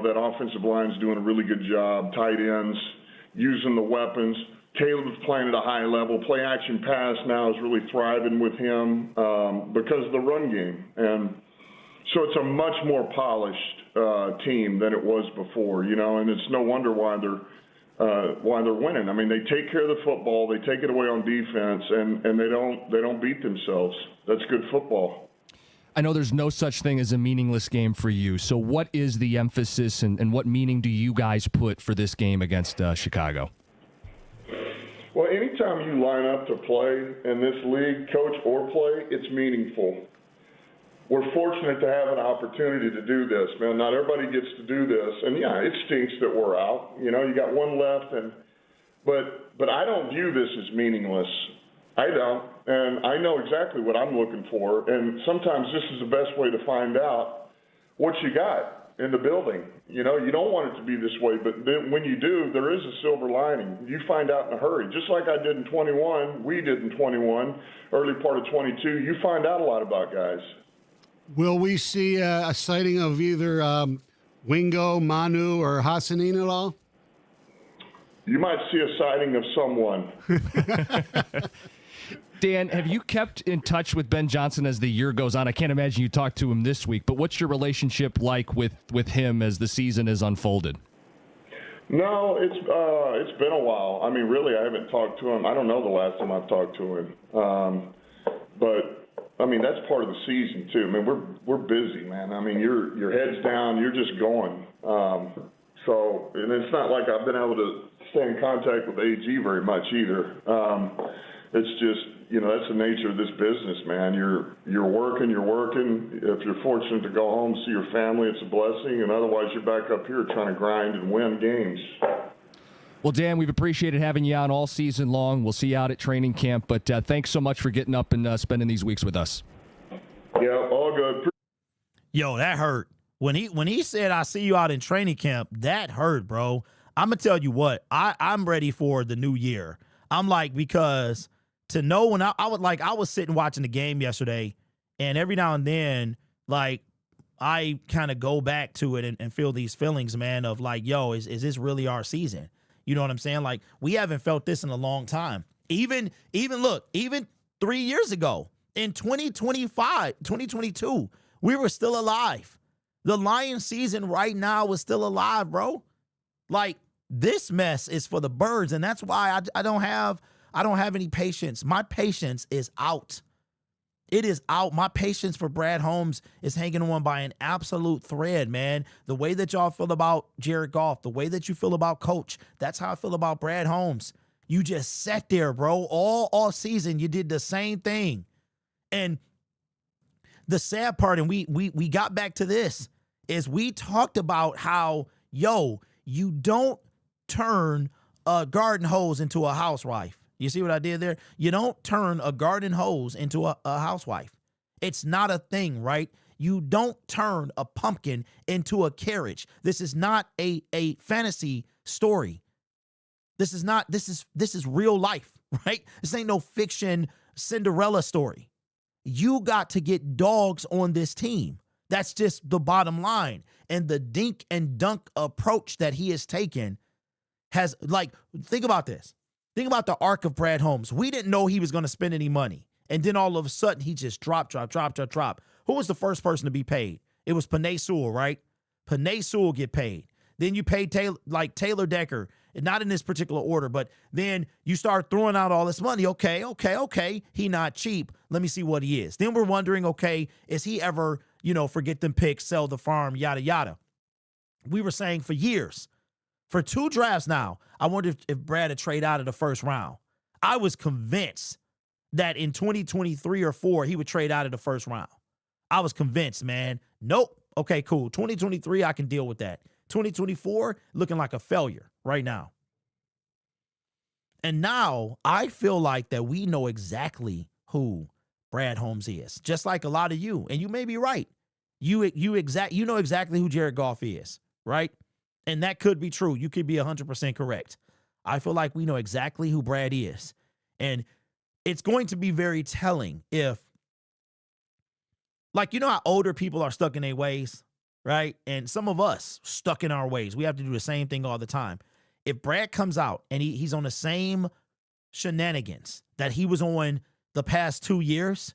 That offensive line's doing a really good job. Tight ends, using the weapons. Caleb's playing at a high level. Play action pass now is really thriving with him because of the run game. And so it's a much more polished team than it was before, and it's no wonder why they're winning. I mean, they take care of the football, they take it away on defense, and they don't beat themselves. That's good football. I know there's no such thing as a meaningless game for you. So what is the emphasis and what meaning do you guys put for this game against Chicago? Well, anytime you line up to play in this league, coach or play, it's meaningful. We're fortunate to have an opportunity to do this, man. Not everybody gets to do this. And, yeah, it stinks that we're out. You got one left. But I don't view this as meaningless. I don't. And I know exactly what I'm looking for. And sometimes this is the best way to find out what you got in the building. You don't want it to be this way. But then when you do, there is a silver lining. You find out in a hurry. Just like I did in 21, we did in 21, early part of 22, you find out a lot about guys. Will we see a sighting of either Wingo, Manu, or Hassanin at all? You might see a sighting of someone. Dan, have you kept in touch with Ben Johnson as the year goes on? I can't imagine you talked to him this week, but what's your relationship like with him as the season is unfolded? No, it's been a while. I mean, really, I haven't talked to him. I don't know the last time I've talked to him. But I mean, that's part of the season too. I mean, we're busy, man. I mean, your head's down, you're just going. And it's not like I've been able to stay in contact with AG very much either. It's just, that's the nature of this business, man. You're working. If you're fortunate to go home, see your family, it's a blessing. And otherwise, you're back up here trying to grind and win games. Well, Dan, we've appreciated having you on all season long. We'll see you out at training camp. But thanks so much for getting up and spending these weeks with us. Yeah, all good. Yo, that hurt. When he said, "I see you out in training camp," that hurt, bro. I'm going to tell you what, I'm ready for the new year. I'm like, because to know when I was sitting watching the game yesterday, and every now and then, like, I kind of go back to it and feel these feelings, man, of like, yo, is this really our season? You know what I'm saying? Like, we haven't felt this in a long time. Even 3 years ago in 2022, we were still alive. The Lions season right now is still alive, bro. Like, this mess is for the birds, and that's why I don't have any patience. My patience is out. It is out. My patience for Brad Holmes is hanging on by an absolute thread, man. The way that y'all feel about Jared Goff, the way that you feel about Coach, that's how I feel about Brad Holmes. You just sat there, bro. All season, you did the same thing. And the sad part, and we got back to this, is we talked about how yo, you don't turn a garden hose into a housewife. You see what I did there? You don't turn a garden hose into a housewife. It's not a thing, right? You don't turn a pumpkin into a carriage. This is not a fantasy story. This is real life, right? This ain't no fiction Cinderella story. You got to get dogs on this team. That's just the bottom line. And the dink and dunk approach that he has taken has, like, think about this. Think about the arc of Brad Holmes. We didn't know he was going to spend any money. And then all of a sudden, he just drop. Who was the first person to be paid? It was Penei Sewell, right? Penei Sewell get paid. Then you paid Taylor Decker, not in this particular order, but then you start throwing out all this money. Okay. He not cheap. Let me see what he is. Then we're wondering, okay, is he ever, forget them picks, sell the farm, yada, yada. We were saying for years, for 2 drafts now, I wonder if Brad had traded out of the first round. I was convinced that in 2023 or 4, he would trade out of the first round. I was convinced, man. Nope. Okay, cool. 2023, I can deal with that. 2024, looking like a failure right now. And now I feel like that we know exactly who Brad Holmes is, just like a lot of you. And you may be right. You know exactly who Jared Goff is, right? And that could be true. You could be 100% correct. I feel like we know exactly who Brad is. And it's going to be very telling if, like, how older people are stuck in their ways, right? And some of us stuck in our ways. We have to do the same thing all the time. If Brad comes out and he's on the same shenanigans that he was on the past 2 years,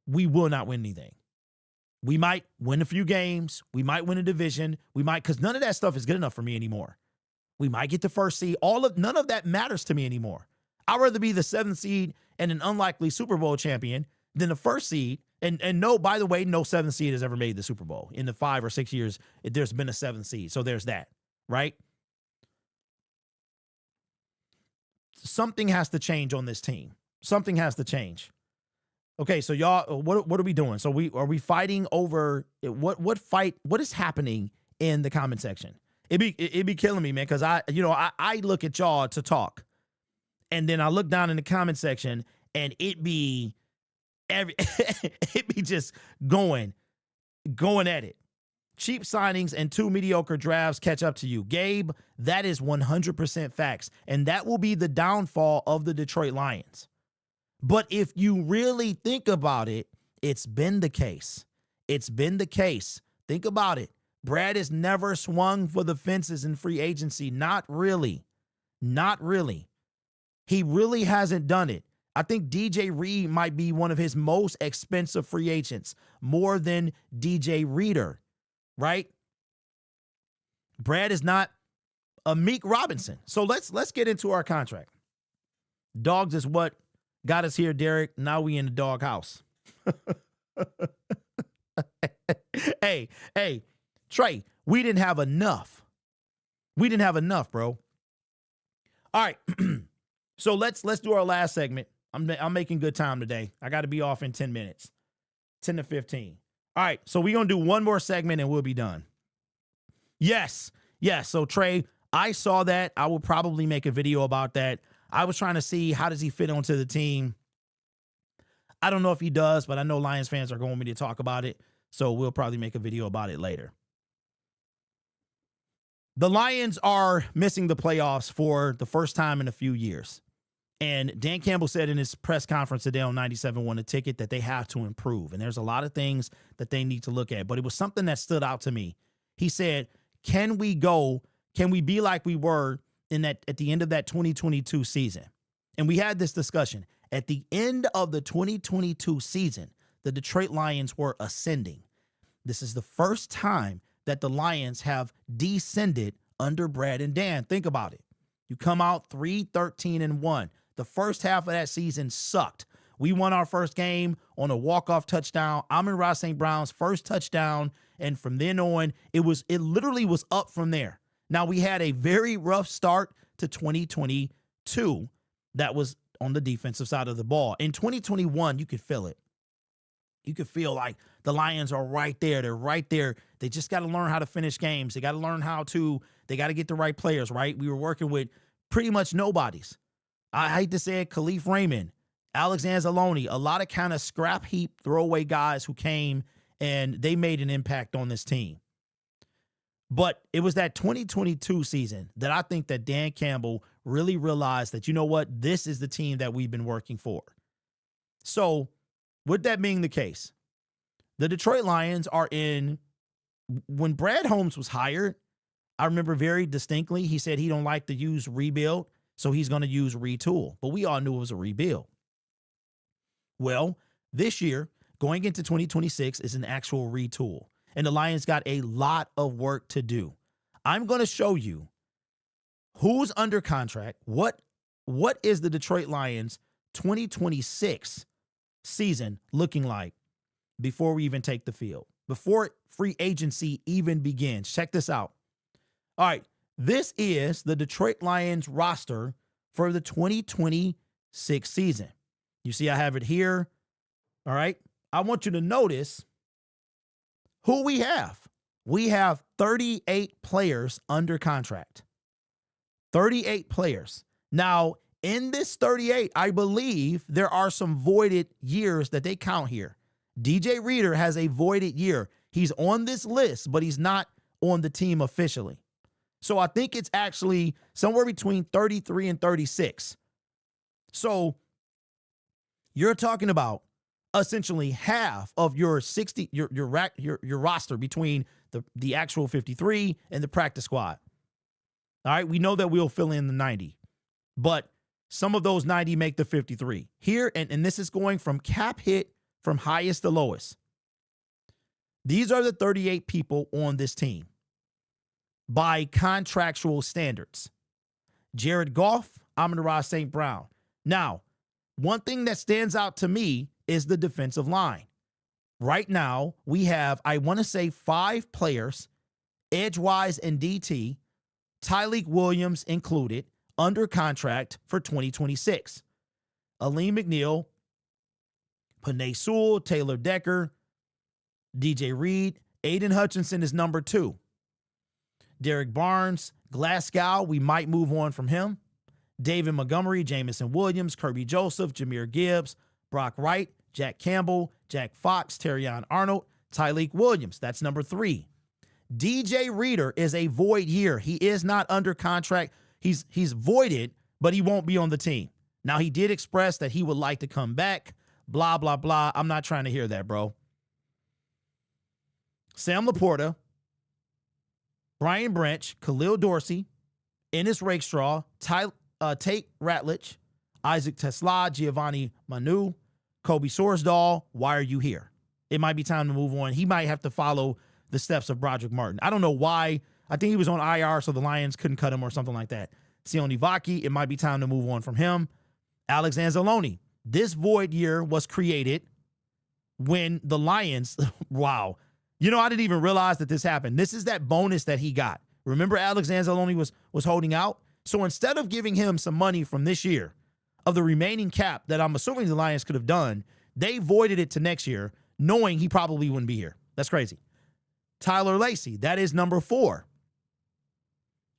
we will not win anything. We might win a few games. We might win a division. We might, because none of that stuff is good enough for me anymore. We might get the first seed. None of that matters to me anymore. I'd rather be the 7th seed and an unlikely Super Bowl champion than the first seed. And no, by the way, no 7th seed has ever made the Super Bowl. In the 5 or 6 years, there's been a 7th seed. So there's that, right? Something has to change on this team. Something has to change. Okay, so y'all, what are we doing? So are we fighting over what is happening in the comment section? It'd be killing me, man, because I look at y'all to talk. And then I look down in the comment section and it be just going at it. Cheap signings and 2 mediocre drafts catch up to you. Gabe, that is 100% facts. And that will be the downfall of the Detroit Lions. But if you really think about it, it's been the case. It's been the case. Think about it. Brad has never swung for the fences in free agency. Not really. Not really. He really hasn't done it. I think DJ Reed might be one of his most expensive free agents, more than DJ Reader, right? Brad is not a Meek Robinson. So let's get into our contract. Dogs is what got us here, Derek. Now we in the dog house. Hey, Trey, we didn't have enough. We didn't have enough, bro. All right. So let's do our last segment. I'm making good time today. I got to be off in 10 minutes, 10 to 15. All right, so we're going to do one more segment and we'll be done. Yes. So Trey, I saw that. I will probably make a video about that. I was trying to see how does he fit onto the team. I don't know if he does, but I know Lions fans are going to want me to talk about it, so we'll probably make a video about it later. The Lions are missing the playoffs for the first time in a few years. And Dan Campbell said in his press conference today on 97.1 The Ticket that they have to improve. And there's a lot of things that they need to look at. But it was something that stood out to me. He said, can we be like we were at the end of that 2022 season? And we had this discussion. At the end of the 2022 season, the Detroit Lions were ascending. This is the first time that the Lions have descended under Brad and Dan. Think about it. You come out 3-13-1. The first half of that season sucked. We won our first game on a walk-off touchdown. Amon-Ra St. Brown's first touchdown. And from then on, it literally was up from there. Now, we had a very rough start to 2022 that was on the defensive side of the ball. In 2021, you could feel it. You could feel like the Lions are right there. They're right there. They just got to learn how to finish games. They got to learn they got to get the right players, right? We were working with pretty much nobodies. I hate to say it, Khalif Raymond, Alexander Zaloni, a lot of kind of scrap heap throwaway guys who came and they made an impact on this team. But it was that 2022 season that I think that Dan Campbell really realized that, you know what, this is the team that we've been working for. So with that being the case, the Detroit Lions are when Brad Holmes was hired, I remember very distinctly, he said he don't like to use rebuild, so he's going to use retool. But we all knew it was a rebuild. Well, this year, going into 2026 is an actual retool. And the Lions got a lot of work to do. I'm going to show you who's under contract, what is the Detroit Lions 2026 season looking like before we even take the field, before free agency even begins. Check this out. All right, this is the Detroit Lions roster for the 2026 season. You see I have it here. All right, I want you to notice who we have. We have 38 players under contract. 38 players. Now, in this 38, I believe there are some voided years that they count here. DJ Reader has a voided year. He's on this list, but he's not on the team officially. So I think it's actually somewhere between 33 and 36. So you're talking about essentially half of your 60 your roster between the actual 53 and the practice squad. All right, we know that we'll fill in the 90, but some of those 90 make the 53. Here, and this is going from cap hit from highest to lowest. These are the 38 people on this team by contractual standards. Jared Goff, Amon-Ra St. Brown. Now, one thing that stands out to me is the defensive line. Right now, we have, I want to say, 5 players, edgewise and DT, Tyleik Williams included, under contract for 2026. Aleem McNeil, Penei Sewell, Taylor Decker, DJ Reed, Aiden Hutchinson is number 2. Derek Barnes, Glasgow, we might move on from him. David Montgomery, Jamison Williams, Kirby Joseph, Jahmyr Gibbs, Brock Wright, Jack Campbell, Jack Fox, Terrion Arnold, Tyleik Williams. That's number 3. DJ Reader is a void year. He is not under contract. He's voided, but he won't be on the team. Now, he did express that he would like to come back, blah, blah, blah. I'm not trying to hear that, bro. Sam Laporta, Brian Branch, Khalil Dorsey, Ennis Rakestraw, Tate Ratledge, Isaac Tesla, Giovanni Manu, Kobe Sorsdahl. Why are you here? It might be time to move on. He might have to follow the steps of Broderick Martin. I don't know why. I think he was on IR, so the Lions couldn't cut him or something like that. Sione Vaki, it might be time to move on from him. Alexander Zaloni. This void year was created when the Lions, wow. You know, I didn't even realize that this happened. This is that bonus that he got. Remember Alexander Zaloni was holding out? So instead of giving him some money from this year of the remaining cap that I'm assuming the Lions could have done, they voided it to next year, knowing he probably wouldn't be here. That's crazy. Tyler Lacey, that is number 4.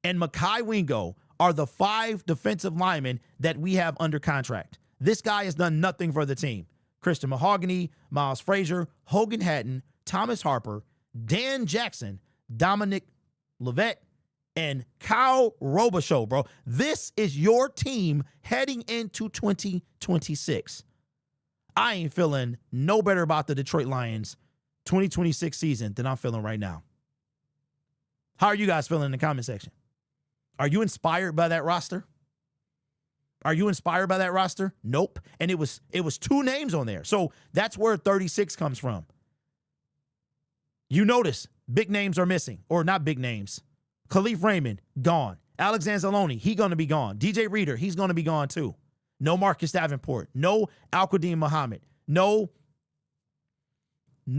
And Mekhi Wingo are the 5 defensive linemen that we have under contract. This guy has done nothing for the team. Christian Mahogany, Miles Frazier, Hogan Hatton, Thomas Harper, Dan Jackson, Dominic Levitt, and Kyle Robichaux, bro. This is your team heading into 2026. I ain't feeling no better about the Detroit Lions 2026 season than I'm feeling right now. How are you guys feeling in the comment section? Are you inspired by that roster? Are you inspired by that roster? Nope. And it was 2 names on there. So that's where 36 comes from. You notice big names are missing, or not big names. Khalif Raymond, gone. Alexander Zaloni, he going to be gone. DJ Reader, he's going to be gone too. No Marcus Davenport. No Al-Qadim Muhammad. No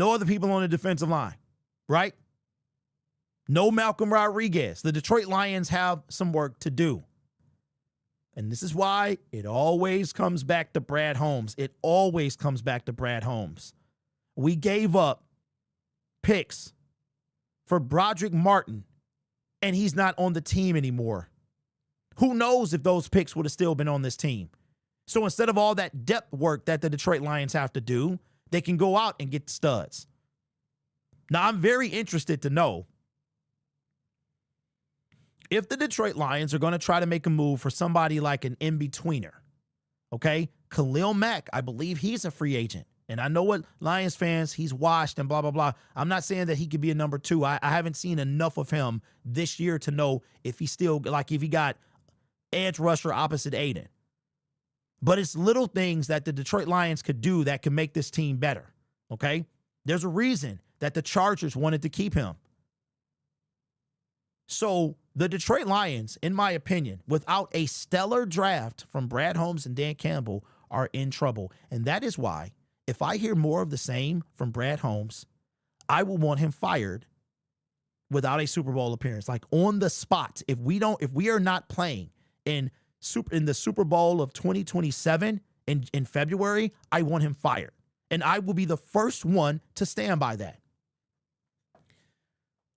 other people on the defensive line, right? No Malcolm Rodriguez. The Detroit Lions have some work to do. And this is why it always comes back to Brad Holmes. It always comes back to Brad Holmes. we gave up picks for Broderick Martin, and he's not on the team anymore. Who knows if those picks would have still been on this team? So instead of all that depth work that the Detroit Lions have to do, they can go out and get studs. Now, I'm very interested to know if the Detroit Lions are going to try to make a move for somebody like an in-betweener. Okay? Khalil Mack, I believe he's a free agent. And I know what Lions fans, he's washed and blah, blah, blah. I'm not saying that he could be a number 2. I haven't seen enough of him this year to know if he's still, like if he got edge rusher opposite Aiden. But it's little things that the Detroit Lions could do that could make this team better, okay? There's a reason that the Chargers wanted to keep him. So the Detroit Lions, in my opinion, without a stellar draft from Brad Holmes and Dan Campbell, are in trouble. And that is why, if I hear more of the same from Brad Holmes, I will want him fired without a Super Bowl appearance. Like on the spot. If we are not playing in the Super Bowl of 2027 in February, I want him fired. And I will be the first one to stand by that.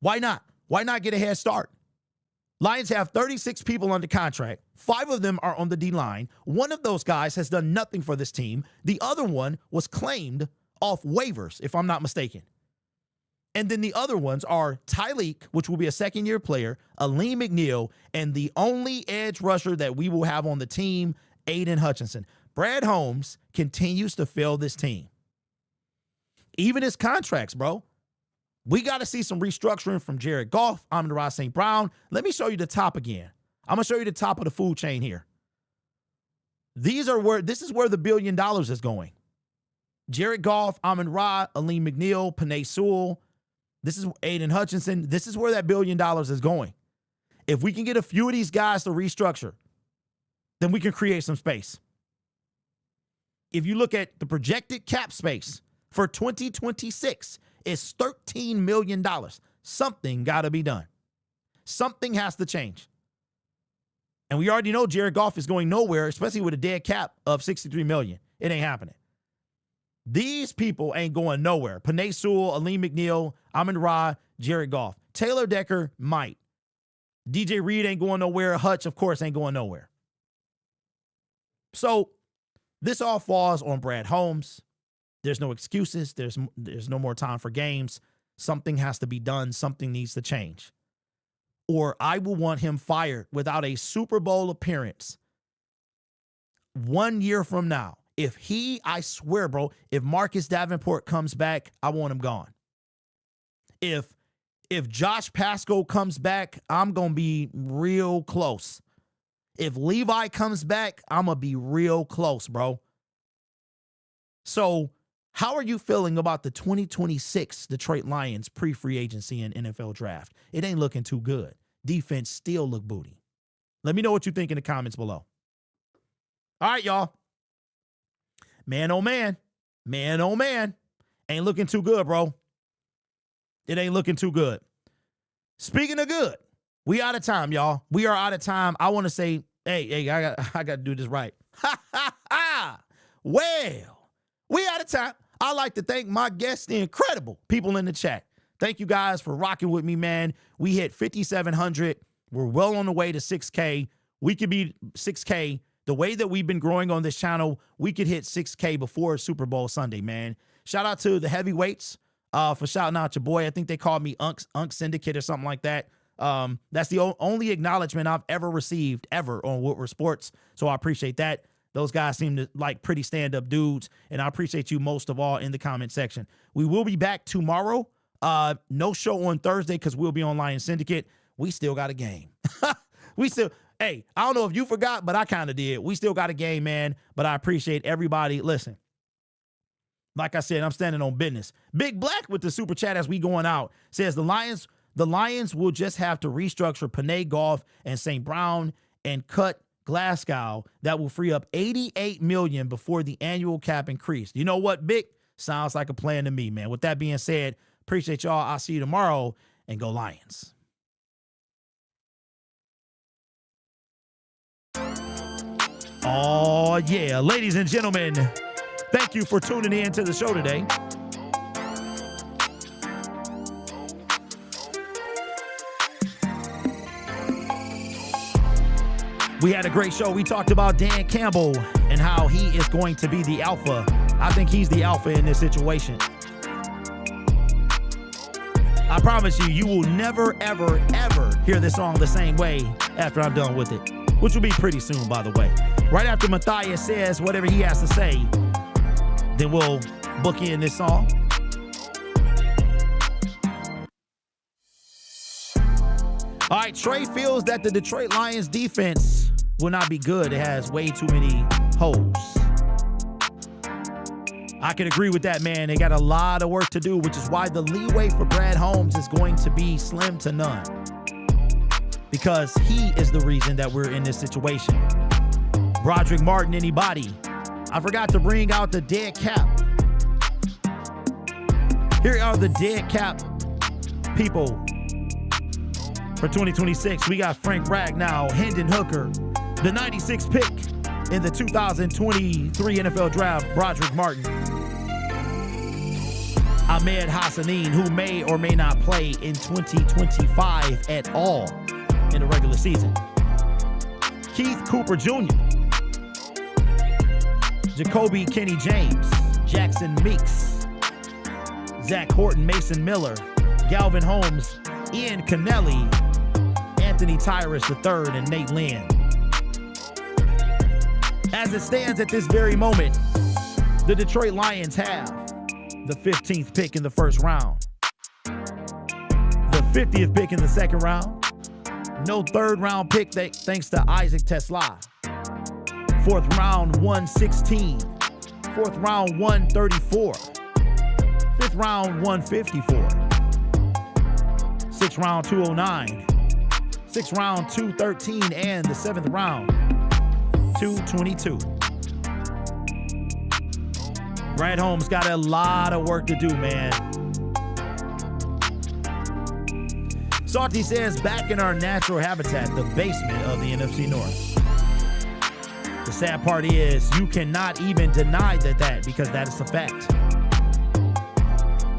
Why not? Why not get a head start? Lions have 36 people under contract. 5 of them are on the D-line. One of those guys has done nothing for this team. The other one was claimed off waivers, if I'm not mistaken. And then the other ones are Tyleek, which will be a second-year player, Aleem McNeil, and the only edge rusher that we will have on the team, Aiden Hutchinson. Brad Holmes continues to fail this team. Even his contracts, bro. We got to see some restructuring from Jared Goff, Amon-Ra St. Brown. Let me show you the top again. I'm going to show you the top of the food chain here. This is where the $1 billion is going. Jared Goff, Amon-Ra, Aleem McNeil, Penei Sewell. This is Aiden Hutchinson. This is where that $1 billion is going. If we can get a few of these guys to restructure, then we can create some space. If you look at the projected cap space for 2026, it's $13 million. Something got to be done. Something has to change. And we already know Jared Goff is going nowhere, especially with a dead cap of $63 million. It ain't happening. These people ain't going nowhere. Penei Sewell, Aleem McNeil, Amon-Ra, Jared Goff. Taylor Decker might. DJ Reed ain't going nowhere. Hutch, of course, ain't going nowhere. So this all falls on Brad Holmes. There's no excuses. There's no more time for games. Something has to be done. Something needs to change. Or I will want him fired without a Super Bowl appearance 1 year from now. I swear, bro, if Marcus Davenport comes back, I want him gone. If Josh Pascal comes back, I'm going to be real close. If Levi comes back, I'm going to be real close, bro. So how are you feeling about the 2026 Detroit Lions pre-free agency and NFL draft? It ain't looking too good. Defense still look booty. Let me know what you think in the comments below. All right, y'all. Man, oh, man. Man, oh, man. Ain't looking too good, bro. It ain't looking too good. Speaking of good, we out of time, y'all. We are out of time. I want to say, hey, I got to do this right. Well, we out of time. I'd like to thank my guests, the incredible people in the chat. Thank you guys for rocking with me, man. We hit 5,700. We're well on the way to 6K. We could be 6K. The way that we've been growing on this channel, we could hit 6K before Super Bowl Sunday, man. Shout out to the heavyweights for shouting out your boy. I think they called me Unk Syndicate or something like that. That's the only acknowledgement I've ever received ever on Woodward Sports. So I appreciate that. Those guys seem to like pretty stand-up dudes, and I appreciate you most of all in the comment section. We will be back tomorrow. No show on Thursday because we'll be on Lion Syndicate. We still got a game. Hey, I don't know if you forgot, but I kind of did. We still got a game, man, but I appreciate everybody. Listen, like I said, I'm standing on business. Big Black with the super chat as we going out says the Lions will just have to restructure Penei, Goff, and St. Brown and cut Glasgow. That will free up $88 million before the annual cap increase. You know what, Big? Sounds like a plan to me, man. With that being said, appreciate y'all. I'll see you tomorrow, and go Lions. Oh, yeah. Ladies and gentlemen, thank you for tuning in to the show today. We had a great show. We talked about Dan Campbell and how he is going to be the alpha. I think he's the alpha in this situation. I promise you, you will never, ever, ever hear this song the same way after I'm done with it, which will be pretty soon, by the way. Right after Matthias says whatever he has to say, then we'll book in this song. All right, Trey feels that the Detroit Lions defense will not be good. It has way too many holes. I can agree with that, man. They got a lot of work to do, which is why the leeway for Brad Holmes is going to be slim to none. Because he is the reason that we're in this situation. Broderick Martin, anybody? I forgot to bring out the dead cap. Here are the dead cap people. For 2026, we got Frank Ragnow, Hendon Hooker, the 96th pick in the 2023 NFL Draft, Broderick Martin. Ahmed Hassanin, who may or may not play in 2025 at all in the regular season. Keith Cooper Jr., Jacoby Kenny James, Jackson Meeks, Zach Horton, Mason Miller, Galvin Holmes, Ian Cannelli, Anthony Tyrus III, and Nate Lynn. As it stands at this very moment, the Detroit Lions have the 15th pick in the first round, the 50th pick in the second round, no third round pick thanks to Isaac Tesla, fourth round 116, fourth round 134, fifth round 154, sixth round 209, sixth round 213, and the seventh round 222. Brad Holmes got a lot of work to do, man. Salty says, back in our natural habitat, the basement of the NFC North. The sad part is you cannot even deny that because that is a fact.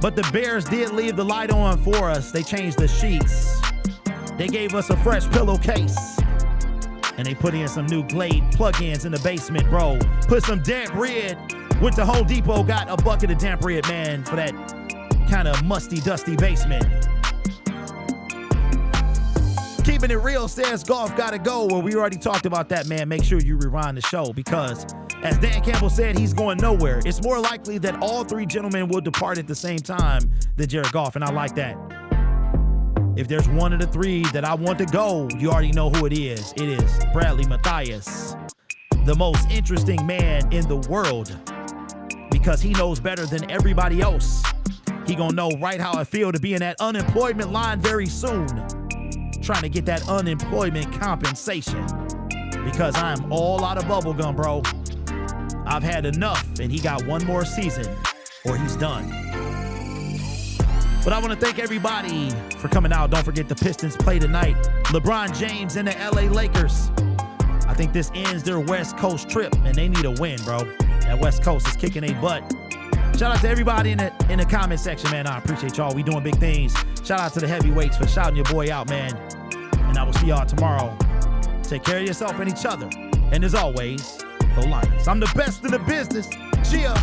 But the Bears did leave the light on for us. They changed the sheets. They gave us a fresh pillowcase. And they put in some new Glade plugins in the basement, bro. Put some damp red. Went to Home Depot, got a bucket of damp red, man, for that kind of musty, dusty basement. Keeping it real says Goff gotta go. Well, we already talked about that, man. Make sure you rewind the show because, as Dan Campbell said, he's going nowhere. It's more likely that all three gentlemen will depart at the same time than Jared Goff, and I like that. If there's one of the three that I want to go, you already know who it is. It is Bradley Matthias, the most interesting man in the world, because he knows better than everybody else. He gonna know right how I feel to be in that unemployment line very soon, trying to get that unemployment compensation, because I'm all out of bubblegum, bro. I've had enough, and he got one more season or he's done. But I want to thank everybody for coming out. Don't forget the Pistons play tonight. LeBron James and the LA Lakers. I think this ends their West Coast trip, and they need a win, bro. That West Coast is kicking a butt. Shout out to everybody in the comment section, man. I appreciate y'all. We doing big things. Shout out to the heavyweights for shouting your boy out, man. And I will see y'all tomorrow. Take care of yourself and each other. And as always, go Lions. I'm the best in the business. Cheer.